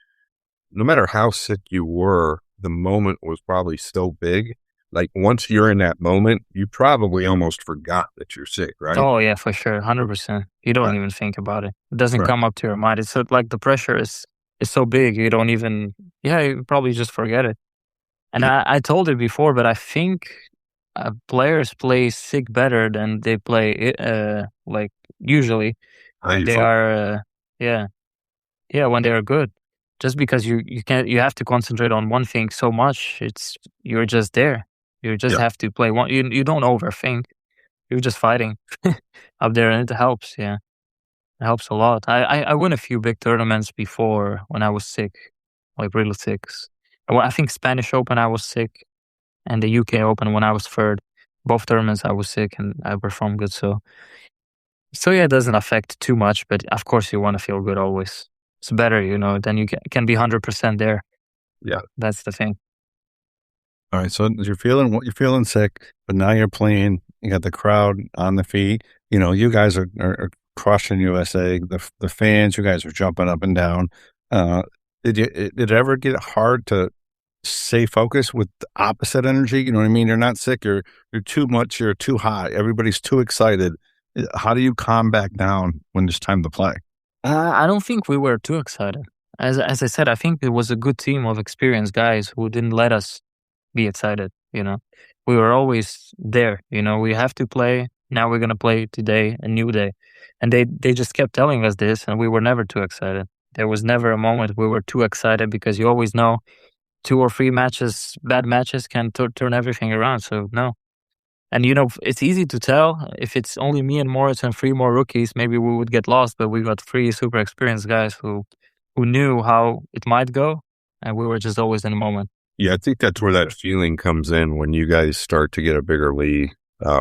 A: no matter how sick you were, the moment was probably so big. Like once you're in that moment, you probably almost forgot that you're sick, right?
B: Oh yeah, for sure, 100%. You don't even think about it. It doesn't come up to your mind. It's so, like the pressure is so big. You don't even. Yeah, you probably just forget it. And I told it before, but I think players play sick better than they play like usually. They are when they are good. Just because you have to concentrate on one thing so much. You're just there. You just have to play one. You don't overthink. You're just fighting up there, and it helps. Yeah, it helps a lot. I won a few big tournaments before when I was sick, like really sick. I think Spanish Open I was sick, and the UK Open when I was third. Both tournaments I was sick, and I performed good. So yeah, it doesn't affect too much. But of course, you want to feel good always. It's better, then you can be 100% there.
A: Yeah,
B: that's the thing.
C: All right, so you're feeling sick, but now you're playing. You got the crowd on the feet. You guys are crushing USA. The fans, you guys are jumping up and down. Did it ever get hard to stay focused with the opposite energy? You know what I mean? You're not sick. You're too much. You're too high. Everybody's too excited. How do you calm back down when it's time to play?
B: I don't think we were too excited. As I said, I think it was a good team of experienced guys who didn't let us be excited. We were always there. We have to play. Now we're gonna play today, a new day, and they just kept telling us this, and we were never too excited. There was never a moment we were too excited because you always know 2 or 3 matches, bad matches, can turn everything around. So no. And it's easy to tell if it's only me and Moritz and 3 more rookies, maybe we would get lost. But we got 3 super experienced guys who knew how it might go, and we were just always in the moment.
A: Yeah, I think that's where that feeling comes in when you guys start to get a bigger lead.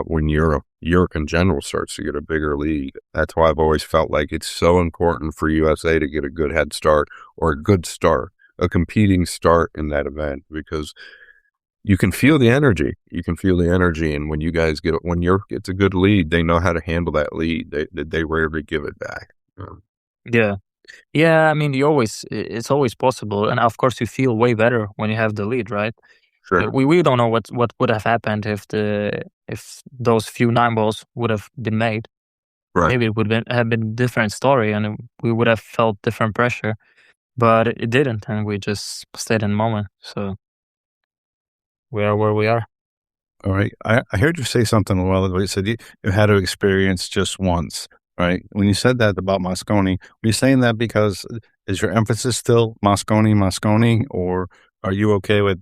A: When Europe in general starts to get a bigger lead. That's why I've always felt like it's so important for USA to get a good head start or a good start, a competing start in that event, because you can feel the energy. You can feel the energy, and when you guys when Europe gets a good lead, they know how to handle that lead. They rarely give it back.
B: Yeah. Yeah, I mean, it's always possible, and of course, you feel way better when you have the lead, right?
A: Sure.
B: We don't know what would have happened if those few nine balls would have been made.
A: Right.
B: Maybe it would have been a different story, and we would have felt different pressure, but it didn't, and we just stayed in the moment. So we are where we are.
C: All right. I heard you say something a while ago. You said you had to experience just once, right? When you said that about Mosconi, were you saying that because is your emphasis still Mosconi, or are you okay with,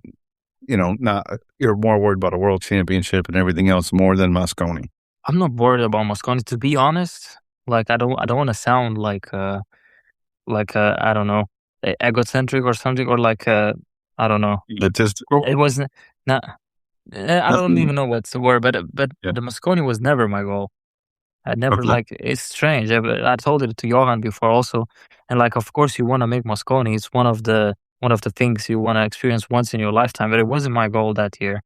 C: not, you're more worried about a world championship and everything else more than Mosconi?
B: I'm not worried about Mosconi, to be honest. Like I don't want to sound like I don't know, egocentric or something, or I don't know.
A: Egotistical?
B: It was not. I don't even know what's the word, but
C: Yeah.
B: the Mosconi was never my goal. I never
A: Okay.
B: it's strange. I told it to Johan before also, and of course you want to make Mosconi. It's one of the things you want to experience once in your lifetime. But it wasn't my goal that year.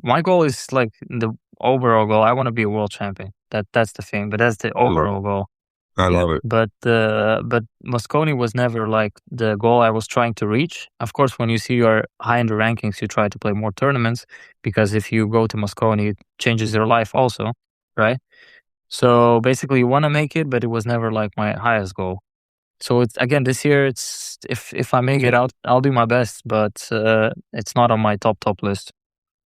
B: My goal is the overall goal. I want to be a world champion. That's the thing. But that's the overall goal.
A: I love it.
B: But Mosconi was never the goal I was trying to reach. Of course, when you see you're high in the rankings, you try to play more tournaments, because if you go to Mosconi, it changes your life also, right? So basically, you want to make it, but it was never my highest goal. So it's again this year. It's if I make it out, I'll do my best, but it's not on my top list.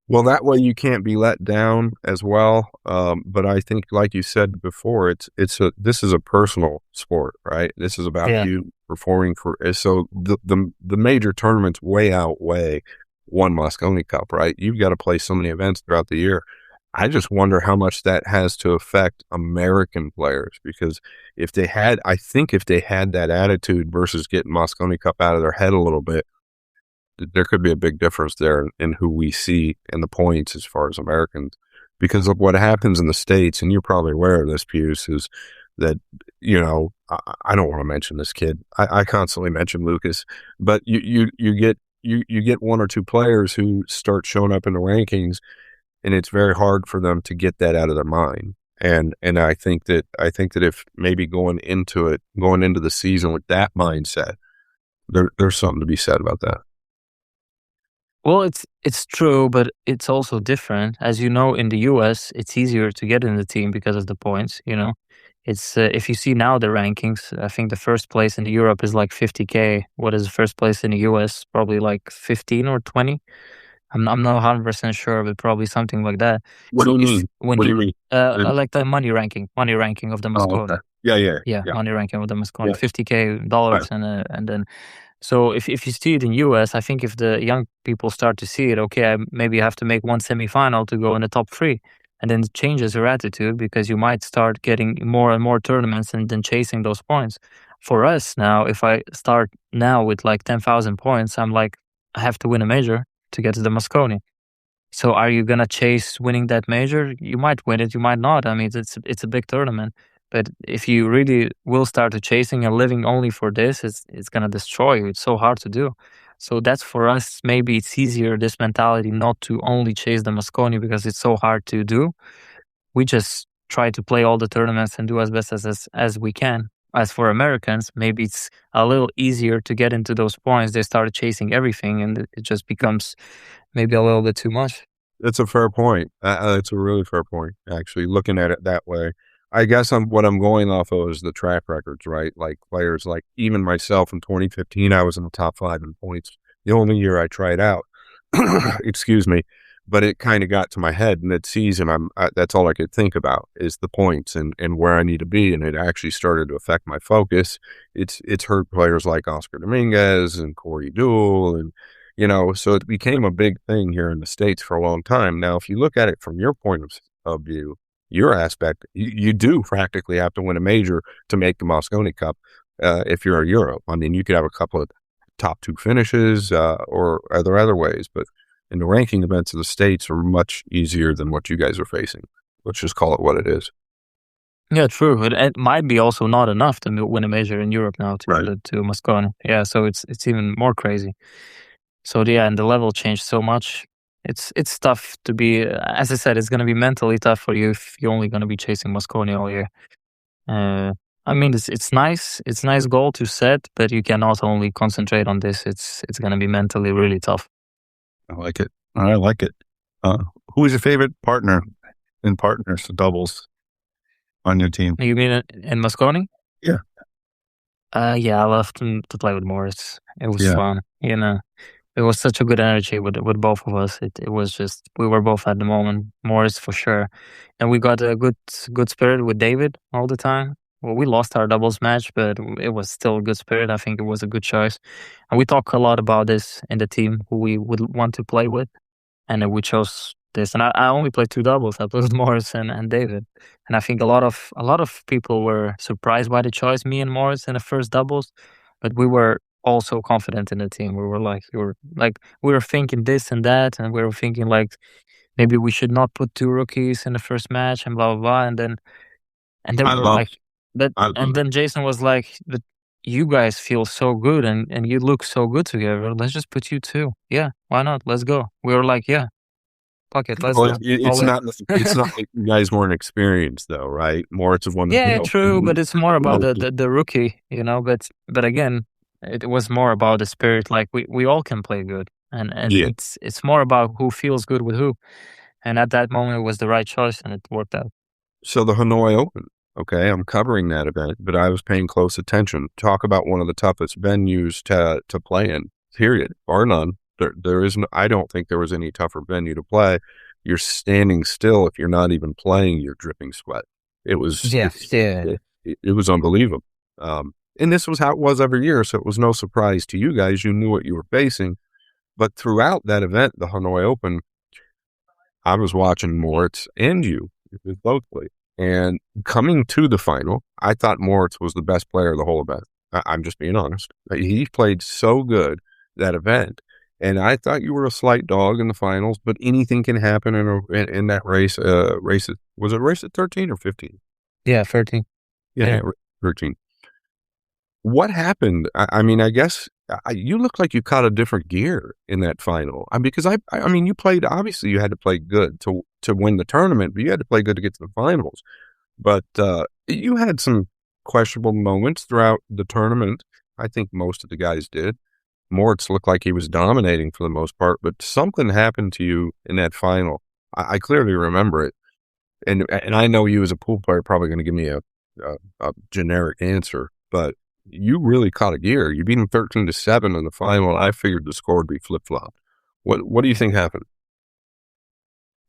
A: Well, that way you can't be let down as well. But I think, like you said before, this is a personal sport, right? This is about you performing for. So the major tournaments way outweigh one Mosconi Cup, right? You've got to play so many events throughout the year. I just wonder how much that has to affect American players, because if they had that attitude versus getting Mosconi Cup out of their head a little bit, there could be a big difference there in who we see in the points as far as Americans, because of what happens in the States. And you're probably aware of this, Pijus, is that, I don't want to mention this kid. I constantly mention Lucas, but you get one or two players who start showing up in the rankings, and it's very hard for them to get that out of their mind. And I think that if maybe going into the season with that mindset, there's something to be said about that.
B: Well, it's true, but it's also different. As you know, in the US, it's easier to get in the team because of the points. It's if you see now the rankings, I think the first place in Europe is 50K. What is the first place in the US? Probably 15 or 20. I'm not 100% sure, but probably something like that.
A: What do you mean? What do you mean?
B: I like the money ranking of the Mosconi.
A: Oh, okay.
B: Yeah, money ranking of the Mosconi,
A: Yeah.
B: $50K, and then. So if you see it in US, I think if the young people start to see it, okay, maybe I have to make one semifinal to go in the top 3, and then it changes your attitude, because you might start getting more and more tournaments and then chasing those points. For us now, if I start now with 10,000 points, I'm I have to win a major to get to the Mosconi. So are you gonna chase winning that major? You might win it, you might not. I mean, it's a big tournament. But if you really will start to chasing and living only for this, it's gonna destroy you. It's so hard to do. So that's for us. Maybe it's easier, this mentality, not to only chase the Mosconi because it's so hard to do. We just try to play all the tournaments and do as best as we can. As for Americans, maybe it's a little easier to get into those points. They start chasing everything, and it just becomes maybe a little bit too much.
A: It's a fair point. It's a really fair point, actually, looking at it that way. I guess what I'm going off of is the track records, right? Like players, even myself in 2015, I was in the top 5 in points. The only year I tried out, excuse me, but it kind of got to my head mid-season. That's all I could think about is the points and where I need to be, and it actually started to affect my focus. It's hurt players like Oscar Dominguez and Corey Deuel, and so it became a big thing here in the States for a long time. Now, if you look at it from your point of view, your aspect, you do practically have to win a major to make the Mosconi Cup if you're a Euro. I mean, you could have a couple of top 2 finishes, or are there other ways? But in the ranking events of the States are much easier than what you guys are facing. Let's just call it what it is.
B: Yeah, true. It might be also not enough to win a major in Europe now
A: Right.
B: to Moscone. Yeah, so it's even more crazy. So yeah, and the level changed so much. It's tough to be. As I said, it's going to be mentally tough for you if you're only going to be chasing Moscone all year. I mean, it's nice. It's a nice goal to set, but you cannot only concentrate on this. It's going to be mentally really tough.
C: I like it. I like it. Who is your favorite partner in partners doubles on your team?
B: You mean in Moscone?
C: Yeah.
B: Yeah, I love to play with Morris. It was
C: Yeah.
B: fun. You know, it was such a good energy with both of us. It was just, we were both at the moment, Morris for sure, and we got a good spirit with David all the time. Well, we lost our doubles match, but it was still a good spirit. I think it was a good choice, and we talk a lot about this in the team who we would want to play with, and then we chose this. And I only played 2 doubles. I played with Morris and David, and I think a lot of people were surprised by the choice, me and Morris in the first doubles, but we were also confident in the team. We were thinking this and that, and we were thinking like maybe we should not put 2 rookies in the first match and blah blah blah. And then
C: I
B: we're
C: love
B: like that,
C: I love
B: and then Jason was like, "But you guys feel so good and you look so good together. Let's just put you 2. Yeah, why not? Let's go." We were like, "Yeah, fuck it, let's
A: Well,
B: go."
A: it's
B: All in.
A: not it's not like you guys weren't experienced though, right? Moritz is one.
B: Yeah, true, but it's more about the rookie, you know. But again, it was more about the spirit. Like we all can play good, and
A: Yeah.
B: it's more about who feels good with who. And at that moment, it was the right choice, and it worked out.
A: So the Hanoi Open, okay, I'm covering that event, but I was paying close attention. Talk about one of the toughest venues to play in, period, bar none. There is no, I don't think there was any tougher venue to play. You're standing still. If you're not even playing, you're dripping sweat. It was, it was unbelievable. And this was how it was every year. So it was no surprise to you guys. You knew what you were facing. But throughout that event, the Hanoi Open, I was watching Moritz and you locally. And coming to the final, I thought Moritz was the best player of the whole event. I'm just being honest. He played so good that event. And I thought you were a slight dog in the finals, but anything can happen in that race. Was it race at 13 or 15?
B: Yeah, 13.
A: Yeah, 13. What happened? I mean, I guess you look like you caught a different gear in that final. Because I mean, you played. Obviously, you had to play good to win the tournament, but you had to play good to get to the finals. But you had some questionable moments throughout the tournament. I think most of the guys did. Moritz looked like he was dominating for the most part, but something happened to you in that final. I clearly remember it, and I know you as a pool player probably going to give me a generic answer, but you really caught a gear. You beat him 13-7 in the final. I figured the score would be flip flop. What do you think happened?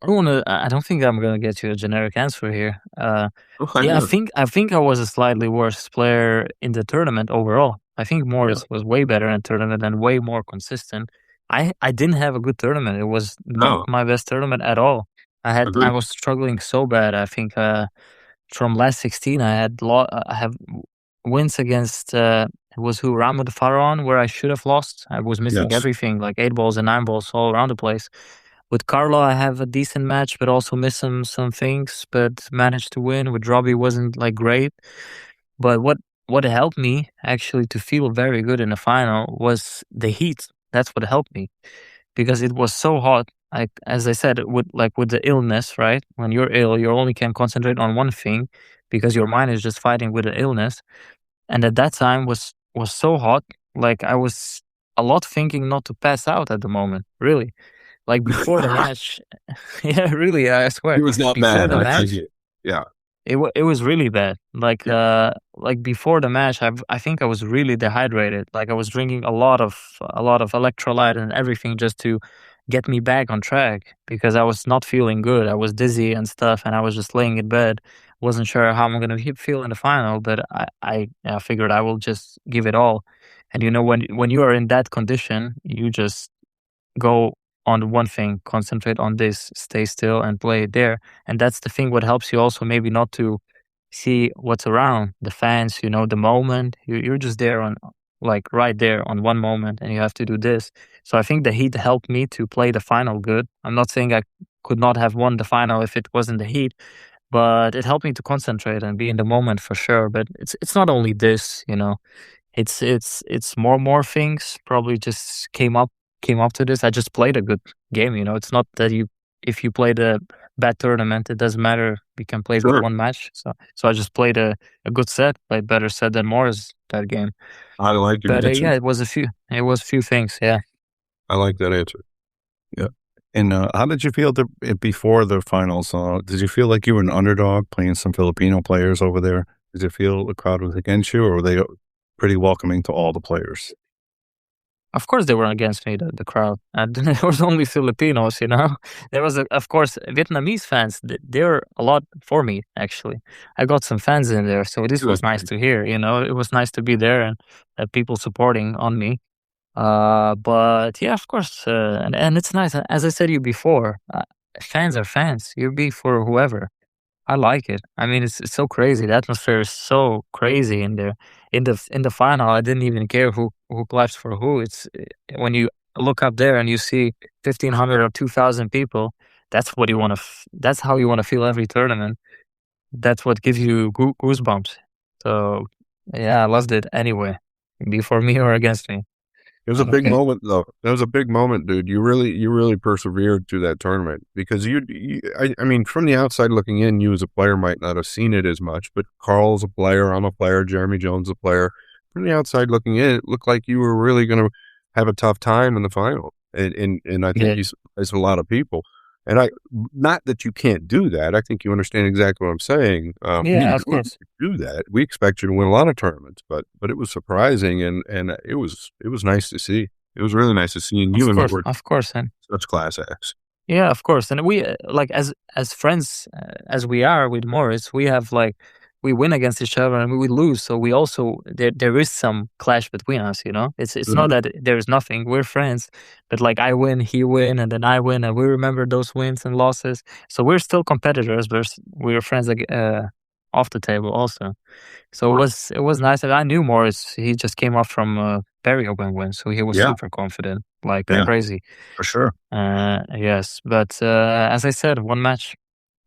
B: I don't think I'm gonna get you a generic answer here. Yeah, I think I was a slightly worse player in the tournament overall. I think Morris was way better in the tournament and way more consistent. I didn't have a good tournament. It was not my best tournament at all. I was struggling so bad. I think from last 16, I have wins against it was who Ramo the Pharaon, where I should have lost. I was missing everything, like 8 balls and 9 balls all around the place. With Carlo, I have a decent match, but also miss some things, but managed to win. With Robbie, wasn't like great. But what helped me actually to feel very good in the final was the heat. That's what helped me, because it was so hot. Like, as I said, with the illness, right? When you're ill, you only can concentrate on one thing because your mind is just fighting with the illness. And at that time was so hot. Like, I was a lot thinking not to pass out at the moment, really. Like before the match, yeah, really, I swear.
A: He was not
B: before
A: mad.
B: the match,
A: Yeah.
B: it was really bad. Like before the match, I think I was really dehydrated. Like, I was drinking a lot of electrolyte and everything just to get me back on track, because I was not feeling good. I was dizzy and stuff, and I was just laying in bed. Wasn't sure how I'm gonna feel in the final, but I figured I will just give it all. And when you are in that condition, you just go on one thing, concentrate on this, stay still and play it there. And that's the thing what helps you also maybe not to see what's around, the fans, the moment. You're just there like right there on one moment, and you have to do this. So I think the heat helped me to play the final good. I'm not saying I could not have won the final if it wasn't the heat, but it helped me to concentrate and be in the moment for sure. But it's not only this, it's more things probably just came up to this. I just played a good game, It's not that if you played a bad tournament, it doesn't matter. We can play
A: Sure.
B: one match. So I just played a good set, played better set than Morris that game.
A: I like your
B: But
A: answer.
B: it was a few things. Yeah.
A: I like that answer.
C: Yeah. And how did you feel before the finals? Did you feel like you were an underdog playing some Filipino players over there? Did you feel the crowd was against you, or were they pretty welcoming to all the players?
B: Of course, they were against me, the crowd. And there was only Filipinos, There was, of course, Vietnamese fans. They were a lot for me, actually. I got some fans in there, so this was nice to hear, It was nice to be there and people supporting on me. But yeah, of course, and it's nice. As I said to you before, fans are fans. You be for whoever. I like it. I mean, it's so crazy. The atmosphere is so crazy in there. In the final, I didn't even care who claps for who. It's when you look up there and you see 1,500 or 2,000 people. That's what you want to. That's how you want to feel every tournament. That's what gives you goosebumps. So yeah, I loved it anyway. Be for me or against me.
A: It was a big moment, though. That was a big moment, dude. You really persevered through that tournament because I mean, from the outside looking in, you as a player might not have seen it as much, but Carl's a player, I'm a player, Jeremy Jones a player. From the outside looking in, it looked like you were really going to have a tough time in the final, and I think you surprised a lot of people. And not that you can't do that. I think you understand exactly what I'm saying.
B: Yeah, of course.
A: Do that. We expect you to win a lot of tournaments, but it was surprising and it was nice to see. It was really nice to see, and you and I were
B: of course, and
A: such class acts.
B: yeah, of course, and we like as friends as we are with Morris, we have we win against each other and we lose, so we also there is some clash between us. It's not that there is nothing. We're friends, but like I win, he win, and then I win, and we remember those wins and losses. So we're still competitors, but we're friends off the table also. So it was nice. And I knew Morris. He just came off from Barry Open win, so he was super confident, crazy
C: for sure.
B: Yes, but as I said, one match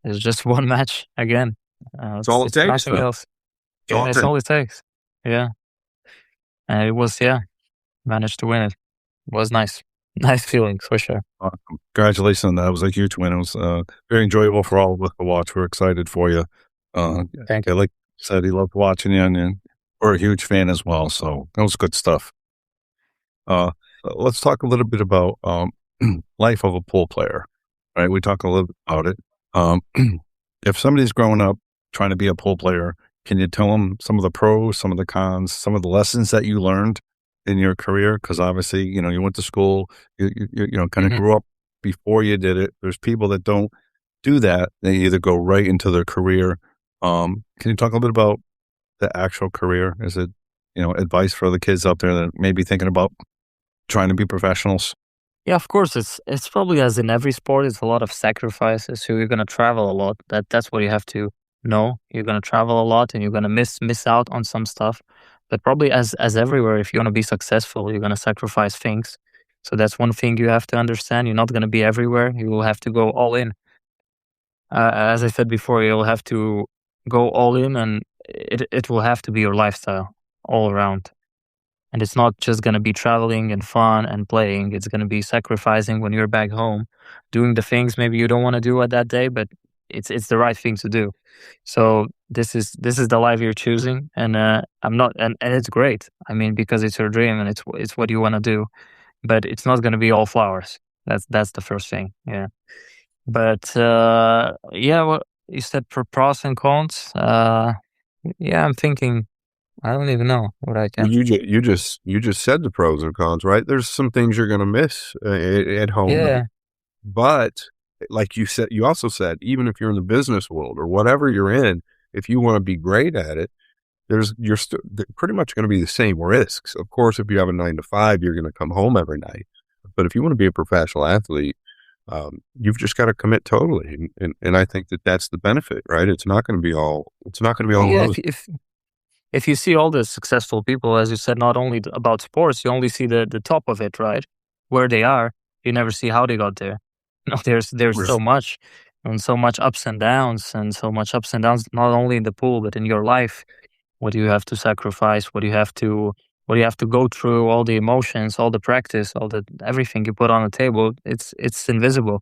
B: is just one match again.
A: It's all it takes.
B: Nothing else. It's all it takes. Yeah, and it was managed to win it. It was nice. Nice feeling for sure.
C: Congratulations on that. It was a huge win. It was very enjoyable for all of us to watch. We're excited for you.
B: Thank you.
C: Like I said, he loved watching you, and we're a huge fan as well. So that was good stuff. Let's talk a little bit about life of a pool player. Right? We talk a little bit about it. If somebody's growing up trying to be a pool player, can you tell them some of the pros, some of the cons, some of the lessons that you learned in your career? Because obviously, you went to school, you kind of grew up before you did it. There's people that don't do that. They either go right into their career. Can you talk a little bit about the actual career? Is it, advice for the kids out there that may be thinking about trying to be professionals?
B: Yeah, of course. It's probably as in every sport, it's a lot of sacrifices. So you're gonna travel a lot. That's what you have to know. You're gonna travel a lot, and you're gonna miss out on some stuff. But probably as everywhere, if you want to be successful, you're gonna sacrifice things. So that's one thing you have to understand. You're not gonna be everywhere. You will have to go all in. As I said before, you'll have to go all in, and it will have to be your lifestyle all around. And it's not just going to be traveling and fun and playing. It's going to be sacrificing when you're back home, doing the things maybe you don't want to do at that day, but it's the right thing to do. So this is the life you're choosing, and I'm not, and it's great. I mean, because it's your dream and it's what you want to do, but it's not going to be all flowers. That's the first thing. Yeah. But well, you said pros and cons. I'm thinking. I don't even know what I can.
A: You just said the pros and cons, right? There's some things you're going to miss at home.
B: Yeah.
A: But like you said, you also said, even if you're in the business world or whatever you're in, if you want to be great at it, you're pretty much going to be the same risks. Of course, if you have a 9 to 5, you're going to come home every night. But if you want to be a professional athlete, you've just got to commit totally. And I think that's the benefit, right? It's not going to be all.
B: Yeah, if you see all the successful people, as you said, not only about sports, you only see the top of it, right? Where they are, you never see how they got there. No, there's so much, and so much ups and downs, not only in the pool but in your life. What do you have to sacrifice? What do you have to go through? All the emotions, all the practice, everything you put on the table. It's invisible.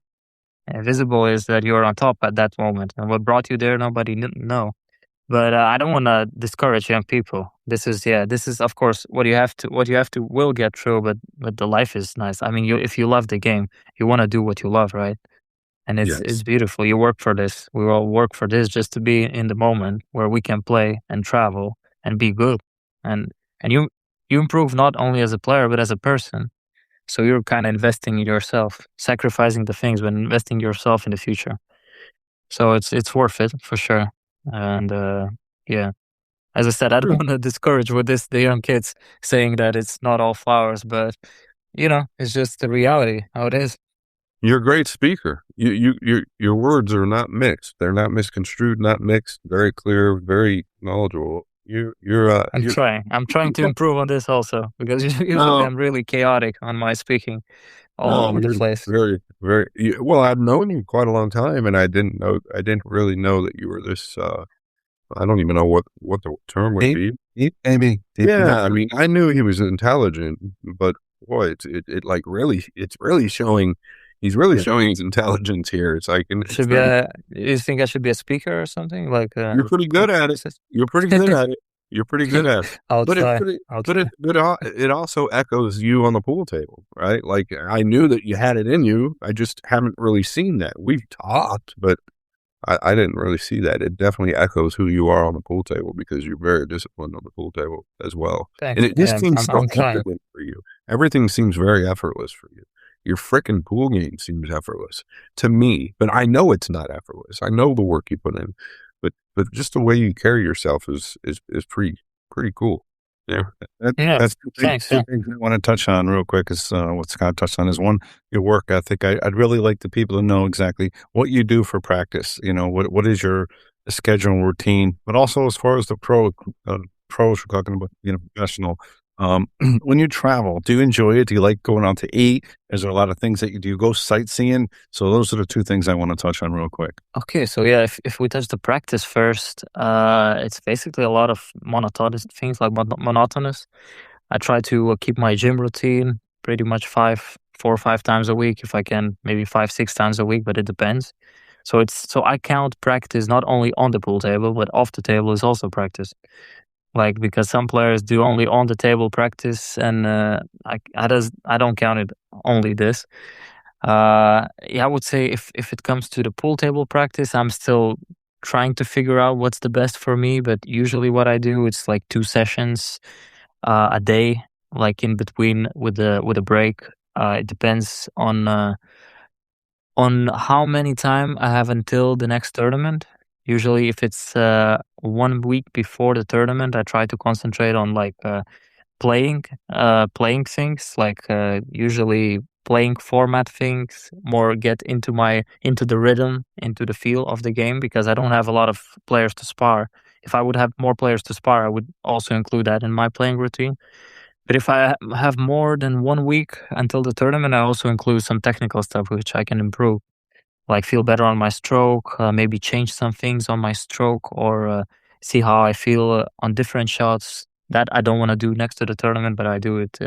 B: Invisible is that you're on top at that moment, and what brought you there, nobody know. But I don't want to discourage young people. This is of course what you have to will get through. But the life is nice. I mean, if you love the game, you want to do what you love, right? And it's beautiful. You work for this. We all work for this just to be in the moment where we can play and travel and be good. And you improve not only as a player but as a person. So you're kind of investing in yourself, sacrificing the things, but investing yourself in the future. So it's worth it for sure. And as I said, I don't want to discourage with the young kids saying that it's not all flowers, but it's just the reality how it is.
A: You're a great speaker. Your words are not mixed. They're not misconstrued, not mixed. Very clear, very knowledgeable.
B: I'm trying to improve on this also, because usually I'm really chaotic on my speaking all over the place.
A: Very, very well. I've known you quite a long time, and I didn't really know that you were this. I don't even know what the term would be.
C: Maybe.
A: Yeah, I mean, I knew he was intelligent, but boy, it's really showing. He's really showing his intelligence here. It's like,
B: you think I should be a speaker or something? Like
A: you're pretty good at it. You're pretty good at it. You're pretty good at it. It also echoes you on the pool table, right? Like, I knew that you had it in you. I just haven't really seen that. We've talked, but I didn't really see that. It definitely echoes who you are on the pool table, because you're very disciplined on the pool table as well.
B: Thanks.
A: And it just seems so effortless for you. Everything seems very effortless for you. Your frickin' pool game seems effortless to me, but I know it's not effortless. I know the work you put in, but just the way you carry yourself is pretty cool.
C: Yeah. That's two things I want to touch on real quick is what Scott touched on is one, your work ethic. I'd really like the people to know exactly what you do for practice. What is your schedule and routine, but also as far as the pros we're talking about, professional. When you travel, do you enjoy it? Do you like going out to eat? Is there a lot of things that you do? Go sightseeing? So those are the two things I want to touch on real quick.
B: Okay, so yeah, if we touch the practice first, it's basically a lot of monotonous things, like monotonous. I try to keep my gym routine pretty much 4 or 5 times a week, if I can, maybe 5-6 times a week, but it depends. So I count practice not only on the pool table, but off the table is also practice. Like, because some players do only on the table practice, and I don't count it only this. I would say if it comes to the pool table practice, I'm still trying to figure out what's the best for me. But usually, what I do, it's like 2 sessions a day, like in between with a break. It depends on how many time I have until the next tournament. Usually, if it's 1 week before the tournament, I try to concentrate on playing things, usually playing format things, more get into the rhythm, into the feel of the game, because I don't have a lot of players to spar. If I would have more players to spar, I would also include that in my playing routine. But if I have more than 1 week until the tournament, I also include some technical stuff which I can improve. Like feel better on my stroke, maybe change some things on my stroke, or see how I feel on different shots. That I don't want to do next to the tournament, but I do it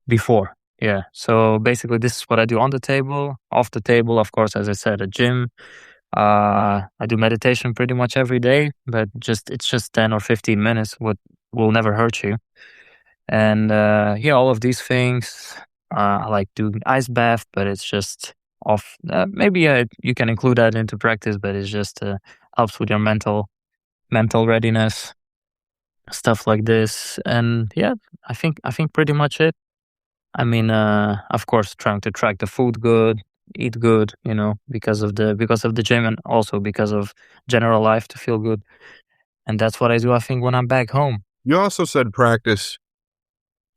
B: before. Yeah. So basically, this is what I do on the table. Off the table, of course, as I said, a gym. I do meditation pretty much every day, but it's just 10 or 15 minutes. What will never hurt you. And all of these things. I like doing ice bath, but it's just off. Maybe you can include that into practice, but it's just helps with your mental readiness, stuff like this. And I think pretty much it. I mean, of course, trying to track the food good, eat good, because of the gym, and also because of general life to feel good. And that's what I do, I think, when I'm back home.
A: You also said practice.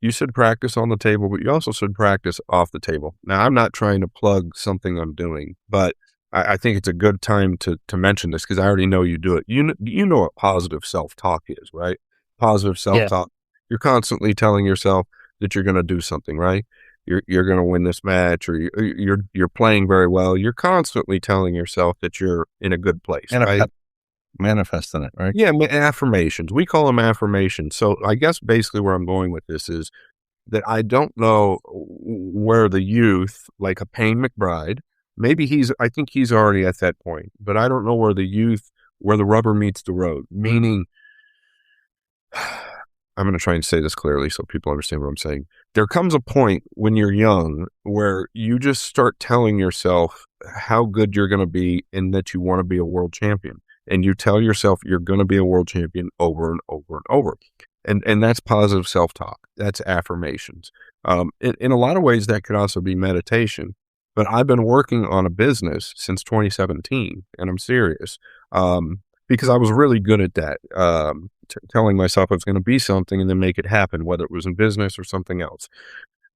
A: You said practice on the table, but you also said practice off the table. Now, I'm not trying to plug something I'm doing, but I think it's a good time to mention this, because I already know you do it. You know what positive self-talk is, right? positive self-talk. You're constantly telling yourself that you're going to do something, right? You're going to win this match, or you're playing very well. You're constantly telling yourself that you're in a good place, right?
C: Manifesting it, right?
A: Yeah, affirmations. We call them affirmations. So I guess basically where I'm going with this is that I don't know where the youth, like a Payne McBride, I think he's already at that point, but I don't know where the rubber meets the road, meaning, I'm going to try and say this clearly so people understand what I'm saying. There comes a point when you're young where you just start telling yourself how good you're going to be and that you want to be a world champion. And you tell yourself you're going to be a world champion over and over and over. And that's positive self-talk. That's affirmations. In a lot of ways, that could also be meditation. But I've been working on a business since 2017, and I'm serious, because I was really good at that, telling myself I was going to be something and then make it happen, whether it was in business or something else.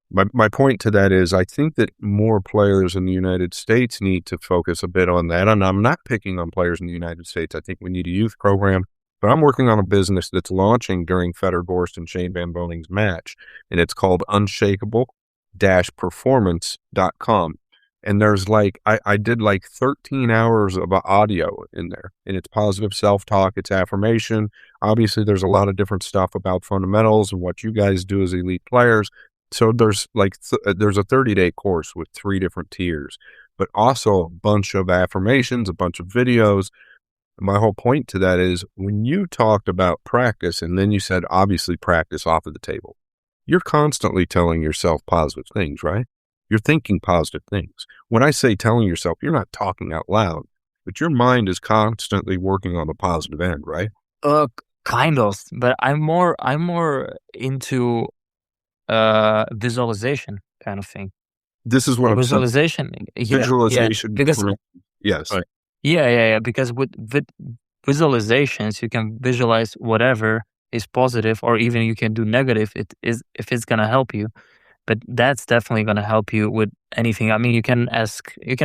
A: My point to that is I think that more players in the United States need to focus a bit on that. And I'm not picking on players in the United States. I think we need a youth program. But I'm working on a business that's launching during Fedor Gorst and Shane Van Boning's match, and it's called unshakable-performance.com. And there's I did 13 hours of audio in there, and it's positive self-talk, it's affirmation. Obviously, there's a lot of different stuff about fundamentals and what you guys do as elite players. So there's there's a 30-day course with 3 different tiers, but also a bunch of affirmations, a bunch of videos. My whole point to that is when you talked about practice and then you said, obviously, practice off of the table, you're constantly telling yourself positive things, right? You're thinking positive things. When I say telling yourself, you're not talking out loud, but your mind is constantly working on the positive end, right?
B: Kind of, but I'm more into visualization kind of thing.
A: This is what I'm saying.
B: Visualization.
A: Visualization.
B: Because
A: yes.
B: Right. Yeah. Because with visualizations, you can visualize whatever is positive, or even you can do negative. It is if it's gonna help you, but that's definitely gonna help you with anything. I mean, you can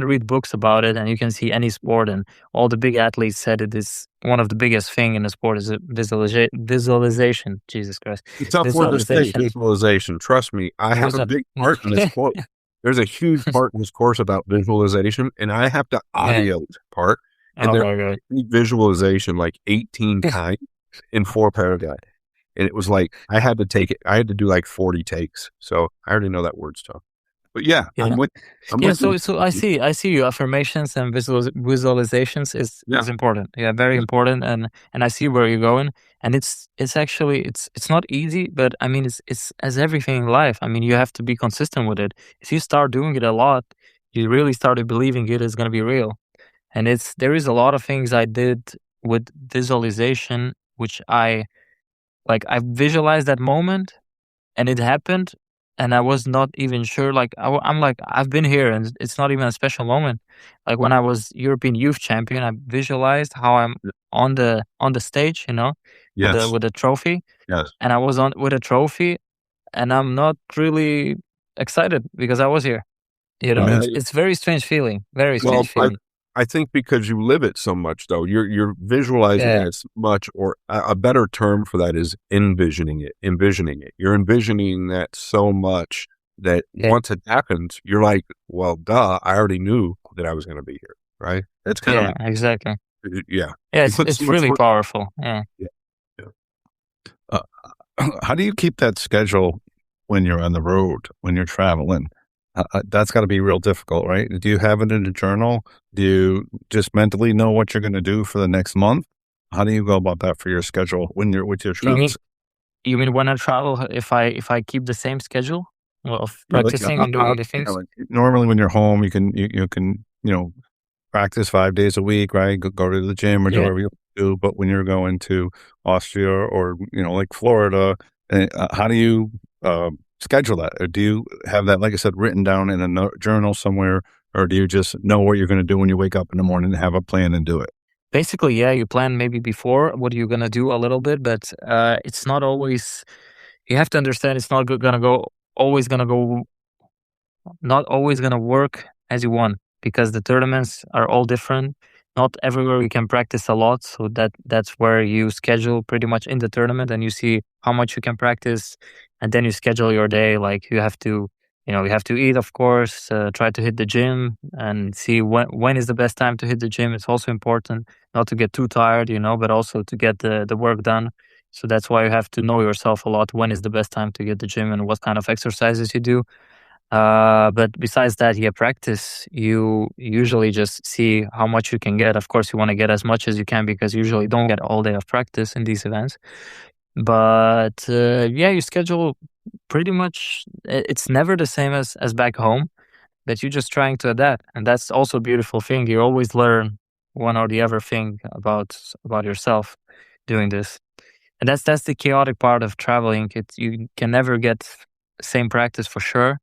B: read books about it, and you can see any sport, and all the big athletes said it is one of the biggest thing in the sport is visualization. Jesus Christ,
A: it's tough word to say, visualization. Trust me, I have a big part in this quote. There's a huge part in this course about visualization, and I have to audio part. And there's visualization 18 times in 4 paragraphs. And it was I had to take it. I had to do 40 takes. So I already know that word's tough. But I'm with
B: so I see you. Affirmations and visualizations is important. Yeah, very important. And I see where you're going. And it's actually it's not easy, but I mean it's as everything in life. I mean, you have to be consistent with it. If you start doing it a lot, you really started believing it is gonna be real. And there is a lot of things I did with visualization, which I visualized that moment and it happened. And I was not even sure, I've been here and it's not even a special moment. Like when I was European Youth Champion, I visualized how I'm on the stage,
A: yes.
B: with the trophy.
A: Yes.
B: And I was with a trophy and I'm not really excited because I was here. It's very strange feeling, strange feeling.
A: I think because you live it so much, though, you're visualizing it as much, or a better term for that is envisioning it. You're envisioning that so much that once it happens, you're like, well, duh, I already knew that I was going to be here, right? That's kind of
B: exactly.
A: Yeah.
B: Yeah, it's really powerful. Yeah.
C: How do you keep that schedule when you're on the road, when you're traveling? That's got to be real difficult, right? Do you have it in a journal? Do you just mentally know what you're going to do for the next month? How do you go about that for your schedule when you're with your troops?
B: You mean when I travel, if I keep the same schedule of practicing and doing the things?
C: Normally when you're home, you can practice 5 days a week, right? Go to the gym or do whatever you do. But when you're going to Austria or like Florida, how do you schedule that? Or do you have that, like I said, written down in a journal somewhere, or do you just know what you're going to do when you wake up in the morning and have a plan and do it?
B: Basically, you plan maybe before what you're going to do a little bit, but it's not always, you have to understand it's not always going to work as you want, because the tournaments are all different. not everywhere you can practice a lot. So that's where you schedule pretty much in the tournament, and you see how much you can practice, and then you schedule your day. Like you have to, you have to eat, of course, try to hit the gym and see when is the best time to hit the gym. It's also important not to get too tired, but also to get the work done. So that's why you have to know yourself a lot. When is the best time to get the gym and what kind of exercises you do. But besides that, practice, you usually just see how much you can get. Of course, you want to get as much as you can because you usually don't get all day of practice in these events. But you schedule pretty much. It's never the same as back home, but you're just trying to adapt. And that's also a beautiful thing. You always learn one or the other thing about yourself doing this. And that's the chaotic part of traveling. You can never get same practice for sure.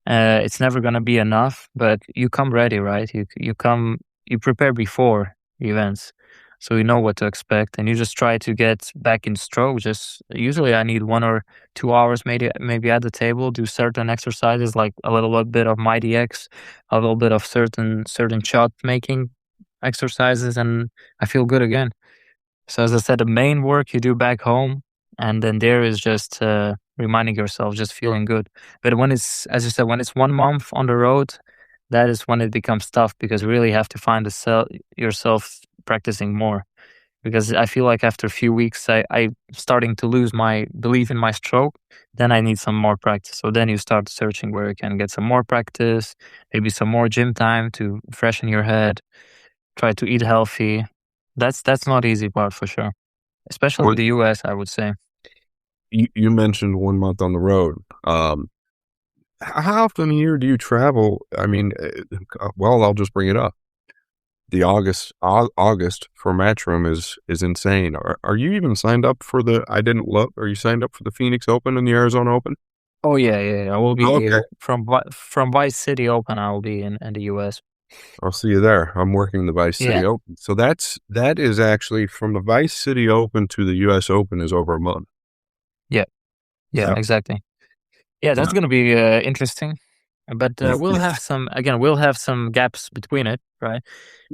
B: It's never gonna be enough, but you come ready, right? You prepare before events, so you know what to expect, and you just try to get back in stroke. Just usually, I need 1 or 2 hours, maybe at the table, do certain exercises like a little bit of mighty X, a little bit of certain shot making exercises, and I feel good again. So as I said, the main work you do back home, and then there is just reminding yourself, just feeling good. But when it's, as you said, when it's 1 month on the road, that is when it becomes tough because you really have to find yourself practicing more. Because I feel like after a few weeks, I'm starting to lose my belief in my stroke. Then I need some more practice. So then you start searching where you can get some more practice, maybe some more gym time to freshen your head, try to eat healthy. That's not easy part for sure, especially in the US, I would say.
A: You mentioned 1 month on the road. How often a year do you travel? I mean, well, I'll just bring it up. The August for Matchroom is insane. Are you even signed up for the? I didn't look. Are you signed up for the Phoenix Open and the Arizona Open?
B: Oh yeah. I will be from Vice City Open. I will be in the US.
A: I'll see you there. I'm working the Vice City Open. So that is actually from the Vice City Open to the US Open is over a month.
B: Yeah, exactly. Yeah, that's going to be interesting. But we'll have some gaps between it, right?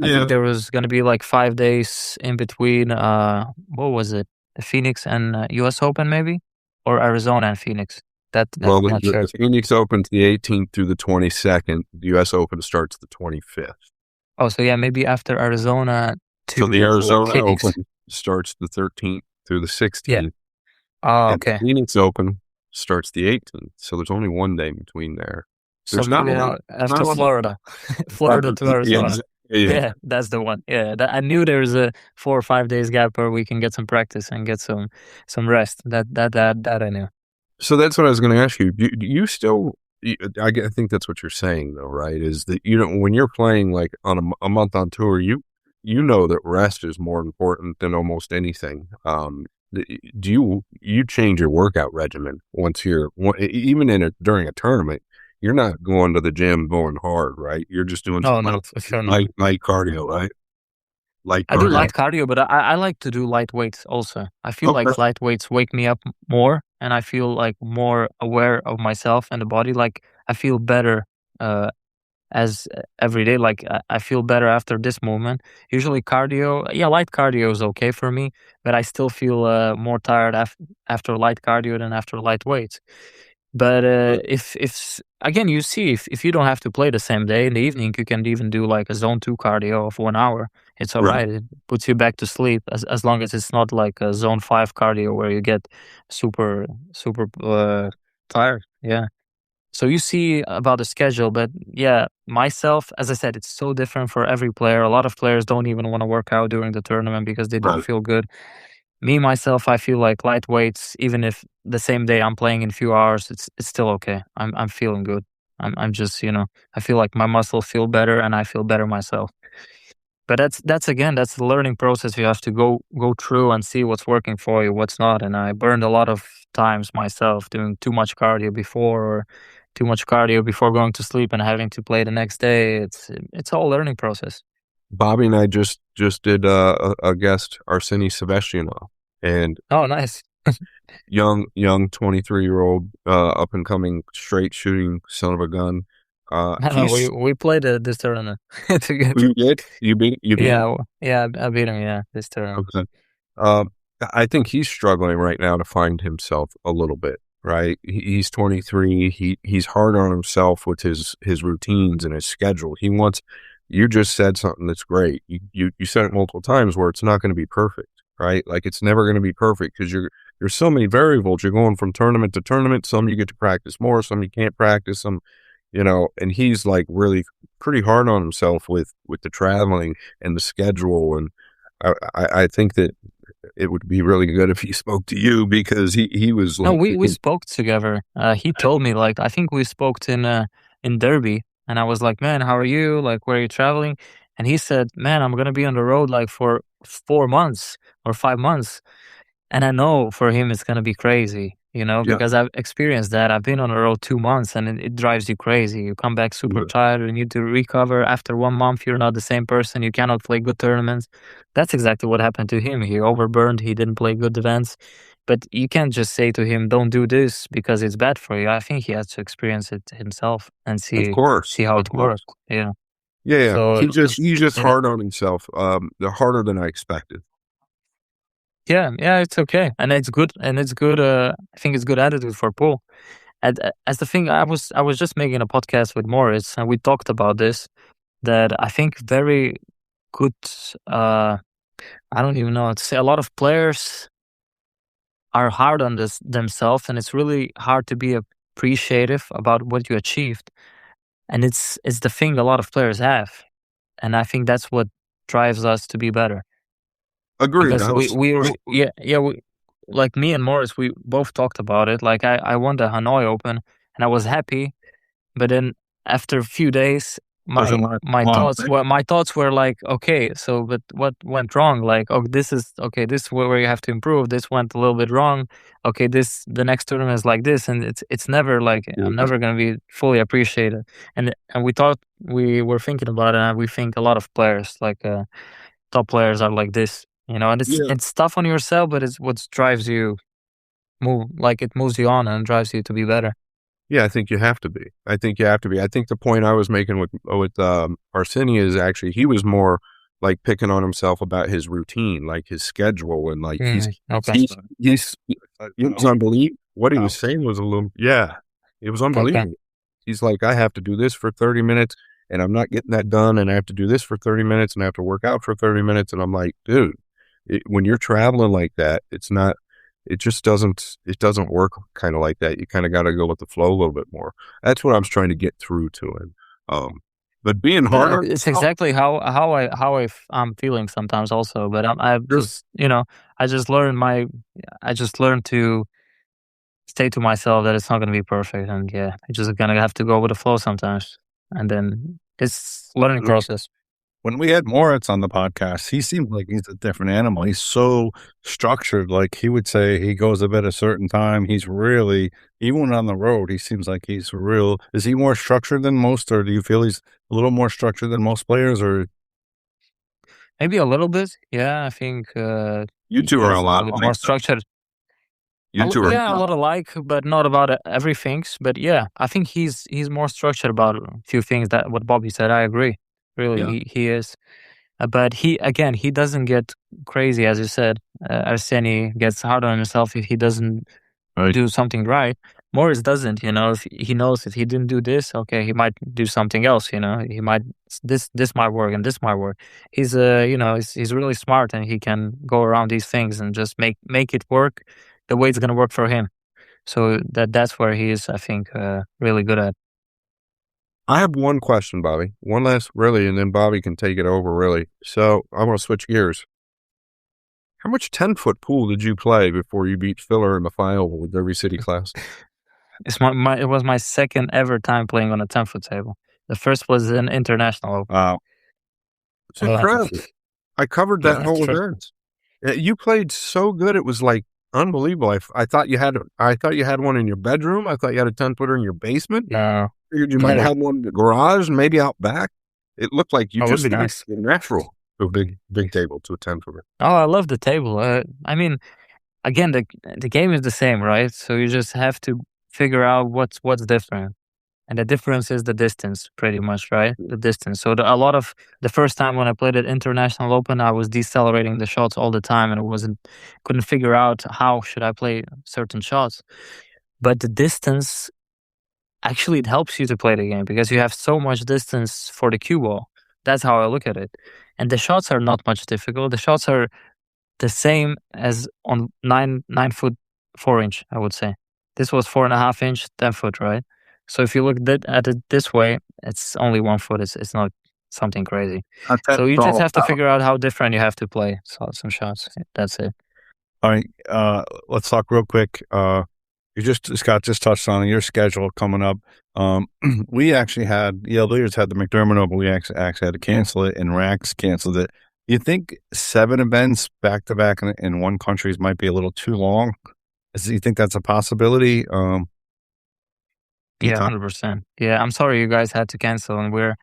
B: I think there was going to be like 5 days in between, what was it? Phoenix and US Open maybe? Or Arizona and Phoenix?
A: Well, the Phoenix Open's the 18th through the 22nd. The US Open starts the 25th.
B: Oh, so yeah, maybe after Arizona
A: So the Arizona Open starts the 13th through the 16th.
B: Yeah. Oh,
A: okay. And the Phoenix Open starts the 18th. So there's only 1 day between there.
B: There's after Florida. Florida to Arizona. Yeah, that's the one. Yeah, I knew there's a 4 or 5 days gap where we can get some practice and get some rest. That I knew.
A: So that's what I was going to ask you. Do you still? I think that's what you're saying, though, right? Is that when you're playing like on a month on tour, you know that rest is more important than almost anything. Do you change your workout regimen once you're even during a tournament? You're not going to the gym going hard, right? You're just doing light cardio, right?
B: I do light cardio, but I like to do light weights also. I feel like light weights wake me up more, and I feel like more aware of myself and the body. Like I feel better as every day. Like I feel better after this movement. Usually cardio, light cardio is okay for me, but I still feel more tired after light cardio than after light weights. But if again, you see, if you don't have to play the same day in the evening, you can even do like a zone 2 cardio of 1 hour. It's all right. It puts you back to sleep as long as it's not like a zone 5 cardio where you get super tired. Yeah. So you see about the schedule, but myself, as I said, it's so different for every player. A lot of players don't even want to work out during the tournament because they don't feel good. Me, myself, I feel like light weights, even if the same day I'm playing in a few hours, it's still okay. I'm feeling good. I'm just, I feel like my muscles feel better and I feel better myself. But that's the learning process. You have to go through and see what's working for you, what's not. And I burned a lot of times myself doing too much cardio before or too much cardio before going to sleep and having to play the next day. It's all a learning process.
A: Bobby and I just did a guest, Arseny Sevestyanov, and
B: oh, nice,
A: young 23-year-old up and coming straight shooting son of a gun.
B: We played this tournament together.
A: You did? You beat him?
B: Yeah, I beat him. Yeah, this tournament.
A: Okay. I think he's struggling right now to find himself a little bit. Right? He's 23. He's hard on himself with his routines and his schedule. He wants. You just said something that's great. You said it multiple times where it's not going to be perfect. Right? Like it's never going to be perfect because there's so many variables. You're going from tournament to tournament. Some you get to practice more. Some you can't practice. Some, and he's like really pretty hard on himself with the traveling and the schedule. And I think that it would be really good if he spoke to you because he was like,
B: no, we spoke together. He told me like I think we spoke in Derby, and I was like, man, how are you? Like, where are you traveling? And he said, man, I'm gonna be on the road like for 4 months or 5 months. And I know for him it's going to be crazy, because I've experienced that. I've been on the road 2 months and it drives you crazy. You come back super tired and you need to recover. After 1 month, you're not the same person. You cannot play good tournaments. That's exactly what happened to him. He overburned. He didn't play good events. But you can't just say to him, don't do this because it's bad for you. I think he has to experience it himself and see how it works. Yeah.
A: Yeah. So, he's just hard on himself. They're harder than I expected.
B: Yeah, it's okay, and it's good, I think it's good attitude for Paul. And as the thing, I was just making a podcast with Morris, and we talked about this. That I think very good. I don't even know how to say. A lot of players are hard on themselves, and it's really hard to be appreciative about what you achieved. And it's the thing a lot of players have, and I think that's what drives us to be better.
A: Agreed.
B: Because we like me and Morris, we both talked about it. Like I won the Hanoi Open and I was happy, but then after a few days, my thoughts were like, okay, so but what went wrong? Like, this is where you have to improve. This went a little bit wrong. Okay, the next tournament is like this, and it's never like I'm never gonna be fully appreciated. And we were thinking about it, and we think a lot of players like top players are like this. And it's tough on yourself, but it's what drives you it moves you on and drives you to be better.
A: Yeah, I think you have to be. I think the point I was making with Arsenia is actually he was more like picking on himself about his routine, like his schedule, and like it was unbelievable. What he was saying was it was unbelievable. Okay. He's like, I have to do this for 30 minutes and I'm not getting that done, and I have to do this for 30 minutes and I have to work out for 30 minutes. And I'm like, dude, when you're traveling like that, it doesn't work kind of like that. You kind of got to go with the flow a little bit more. That's what I was trying to get through to him. But being harder,
B: it's exactly how I'm feeling sometimes also. But I just learned to stay to myself that it's not going to be perfect, and you're just gonna have to go with the flow sometimes, and then it's learning process.
C: When we had Moritz on the podcast, he seemed like he's a different animal. He's so structured. Like he would say he goes to bed a certain time. He's really, even on the road, he seems like he's real. Is he more structured than most, or do you feel he's a little more structured than most players, or?
B: Maybe a little bit. Yeah, I think
A: you two are a lot
B: more structured.
A: You two are
B: a lot alike, but not about everything. But yeah, I think he's more structured about a few things. That what Bobby said, I agree. Really, he is. But he doesn't get crazy, as you said. Arseni gets hard on himself if he doesn't do something right. Morris doesn't, if he knows if he didn't do this, okay, he might do something else, he might, this might work and this might work. He's, he's really smart, and he can go around these things and just make it work the way it's going to work for him. So that's where he is, I think, really good at.
A: I have one question, Bobby. One last, really, and then Bobby can take it over, really. So I'm going to switch gears. How much 10-foot pool did you play before you beat Filler in the final with Derby City Class?
B: It was my second ever time playing on a 10-foot table. The first was an international.
C: Wow.
A: It's incredible. I covered that whole event. You played so good. It was like unbelievable. I thought you had one in your bedroom. I thought you had a 10-footer in your basement.
B: No.
A: You might have one in the garage, maybe out back. It looked like you just nice. Natural to a big table to a 10-footer.
B: Oh, I love the table. I mean, again, the game is the same, right? So you just have to figure out what's different. And the difference is the distance, pretty much, right? The distance. So the first time when I played at International Open, I was decelerating the shots all the time, and couldn't figure out how should I play certain shots. But the distance, actually, it helps you to play the game because you have so much distance for the cue ball. That's how I look at it. And the shots are not much difficult. The shots are the same as on 9-foot 4-inch, I would say. This was 4.5-inch 10-foot, right? So if you look at it this way, it's only 1 foot. It's not something crazy. So you just have to figure out how different you have to play some shots. That's it.
C: All right, let's talk real quick. Scott just touched on your schedule coming up. We actually had Leaders had the McDermott Open. We actually had to cancel it, and Rax canceled it. You think 7 events back to back in one country might be a little too long? Do you think that's a possibility?
B: Yeah, 100%. Yeah, I'm sorry you guys had to cancel, and we're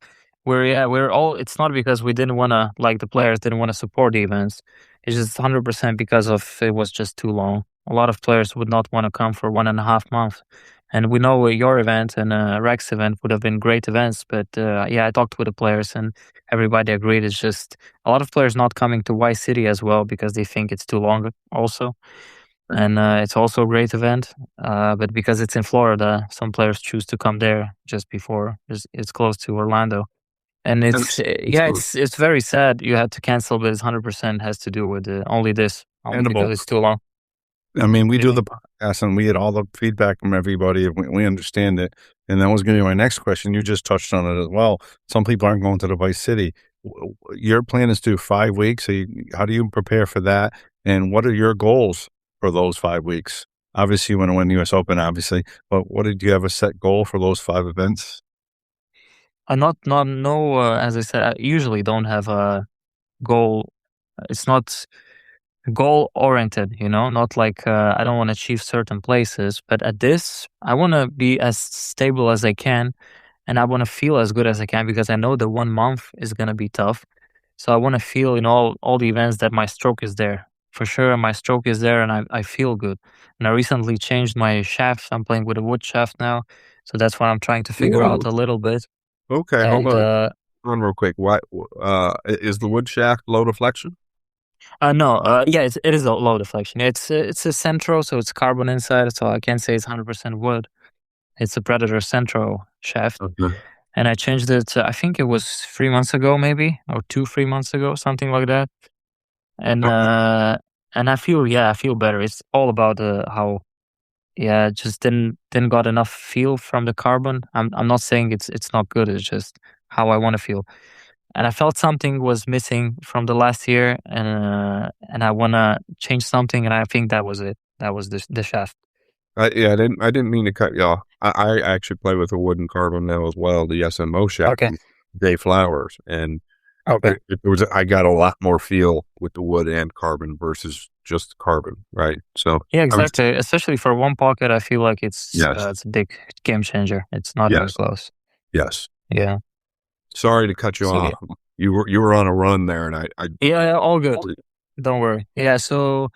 B: all. It's not because we didn't want to, like, the players didn't want to support the events. It's just 100% because of it was just too long. A lot of players would not want to come for 1.5 months. And we know your event and Rex event would have been great events, but I talked with the players and everybody agreed. It's just a lot of players not coming to Y City as well because they think it's too long also. And it's also a great event, but because it's in Florida, some players choose to come there just before it's close to Orlando. And it's very sad you had to cancel, but it's 100% has to do with only this, because it's too long.
C: I mean, we do the podcast and we get all the feedback from everybody. We understand it. And that was going to be my next question. You just touched on it as well. Some people aren't going to the Vice City. Your plan is to do 5 weeks. So how do you prepare for that? And what are your goals for those 5 weeks? Obviously, you want to win the U.S. Open, obviously. But do you have a set goal for those 5 events?
B: As I said, I usually don't have a goal. It's not goal oriented, not like I don't want to achieve certain places, but at this I want to be as stable as I can, and I want to feel as good as I can because I know the 1 month is going to be tough. So I want to feel in all the events that my stroke is there for sure. My stroke is there and I feel good. And I recently changed my shaft. I'm playing with a wood shaft now, so that's what I'm trying to figure out a little bit.
A: Okay, hold on real quick. What is the wood shaft low deflection?
B: No, it is a low deflection. It's a Centro, so it's carbon inside, so I can't say it's 100% wood. It's a Predator Centro shaft.
A: Okay.
B: And I changed it, I think it was 3 months ago maybe, or 2-3 months ago, something like that. And I feel better. It's all about just didn't got enough feel from the carbon. I'm not saying it's not good, it's just how I want to feel. And I felt something was missing from the last year, and I want to change something, and I think that was it. That was the shaft.
A: I didn't mean to cut you off. I actually play with a wooden carbon now as well, the SMO shaft.
B: Okay.
A: Day Flowers, and I got a lot more feel with the wood and carbon versus just carbon, right? So
B: yeah, exactly. Especially for one pocket, I feel like it's a big game changer. It's not even close.
A: Yes.
B: Yeah.
A: Sorry to cut you off. You were on a run there, and I
B: all good. Don't worry. Yeah. So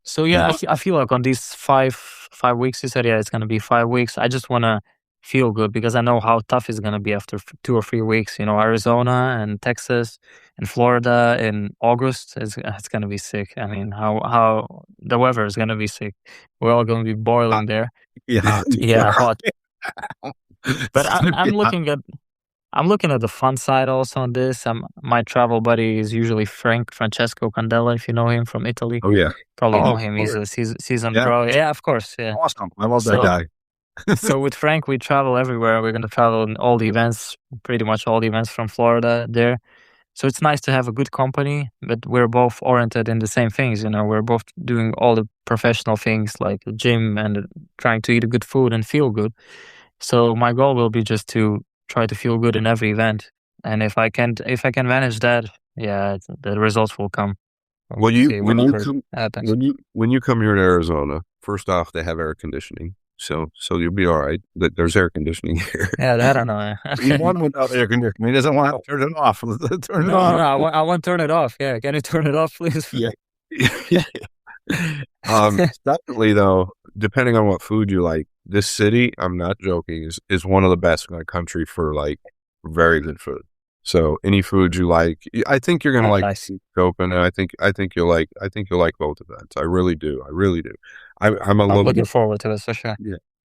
B: I feel like on these five weeks, you said it's gonna be 5 weeks. I just wanna feel good because I know how tough it's gonna be after 2 or 3 weeks. Arizona and Texas and Florida in August. It's gonna be sick. I mean, how the weather is gonna be sick. We're all gonna be boiling there.
C: Yeah,
B: hot. But I'm looking at the fun side also on this. My travel buddy is usually Francesco Candela, if you know him from Italy.
A: Oh yeah,
B: probably know him. He's a seasoned pro. Yeah, of course. Yeah,
C: awesome. I love that guy.
B: So with Frank, we travel everywhere. We're going to travel in all the events, pretty much all the events from Florida there. So it's nice to have a good company, but we're both oriented in the same things. We're both doing all the professional things like the gym and trying to eat good food and feel good. So my goal will be just to try to feel good in every event. And if I can manage that, the results will come.
A: When you come here to Arizona, first off, they have air conditioning. So you'll be all right. There's air conditioning here.
B: Yeah, I don't know.
C: He won without air conditioning. He doesn't want to turn it off.
B: No, I want to turn it off. Yeah, can you turn it off, please?
A: Yeah. Definitely, though, depending on what food you like, this city, I'm not joking, is one of the best in the country for like very good food. So any food you like, I think you're gonna like
B: Nice.
A: Copen, and I think you'll like both events. I really do. I'm a
B: I'm
A: little
B: looking
A: bit.
B: forward to this for sure.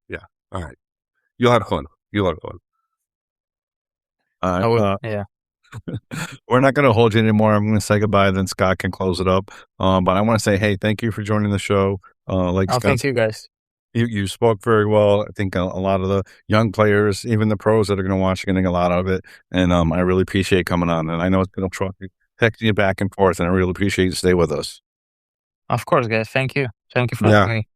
A: Yeah. All right. You'll have fun.
B: Yeah.
C: We're not going to hold you anymore. I'm going to say goodbye, then Scott can close it up. But I want to say, hey, thank you for joining the show. Like Scott,
B: Thank you guys.
C: you spoke very well. I think a lot of the young players, even the pros that are going to watch, are getting a lot out of it. And I really appreciate coming on. And I know it's going to try texting you back and forth, and I really appreciate you stay with us.
B: Of course, guys. Thank you. Thank you for having me.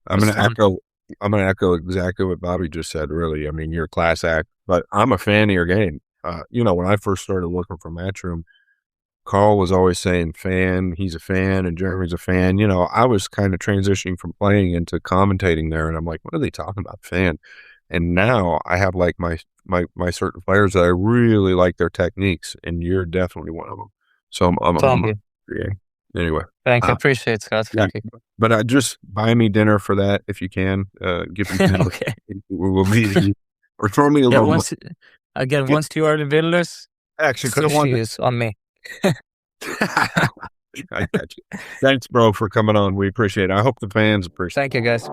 A: I'm going to echo exactly what Bobby just said. Really, I mean, you're a class act, but I'm a fan of your game. When I first started looking for Matchroom, Carl was always saying fan, he's a fan, and Jeremy's a fan. I was kind of transitioning from playing into commentating there, and I'm like, what are they talking about, fan? And now I have like my certain players that I really like their techniques, and you're definitely one of them. So
B: Thank you.
A: Yeah. Anyway,
B: Thank you. Appreciate it, Scott. Thank you.
A: But just buy me dinner for that if you can. Give me dinner.
B: Okay.
A: We'll meet. Or throw me a little.
B: Once you are the Villas,
C: actually,
B: sushi is on me.
A: I got you. Thanks, bro, for coming on. We appreciate it. I hope the fans appreciate it.
B: Thank you, guys.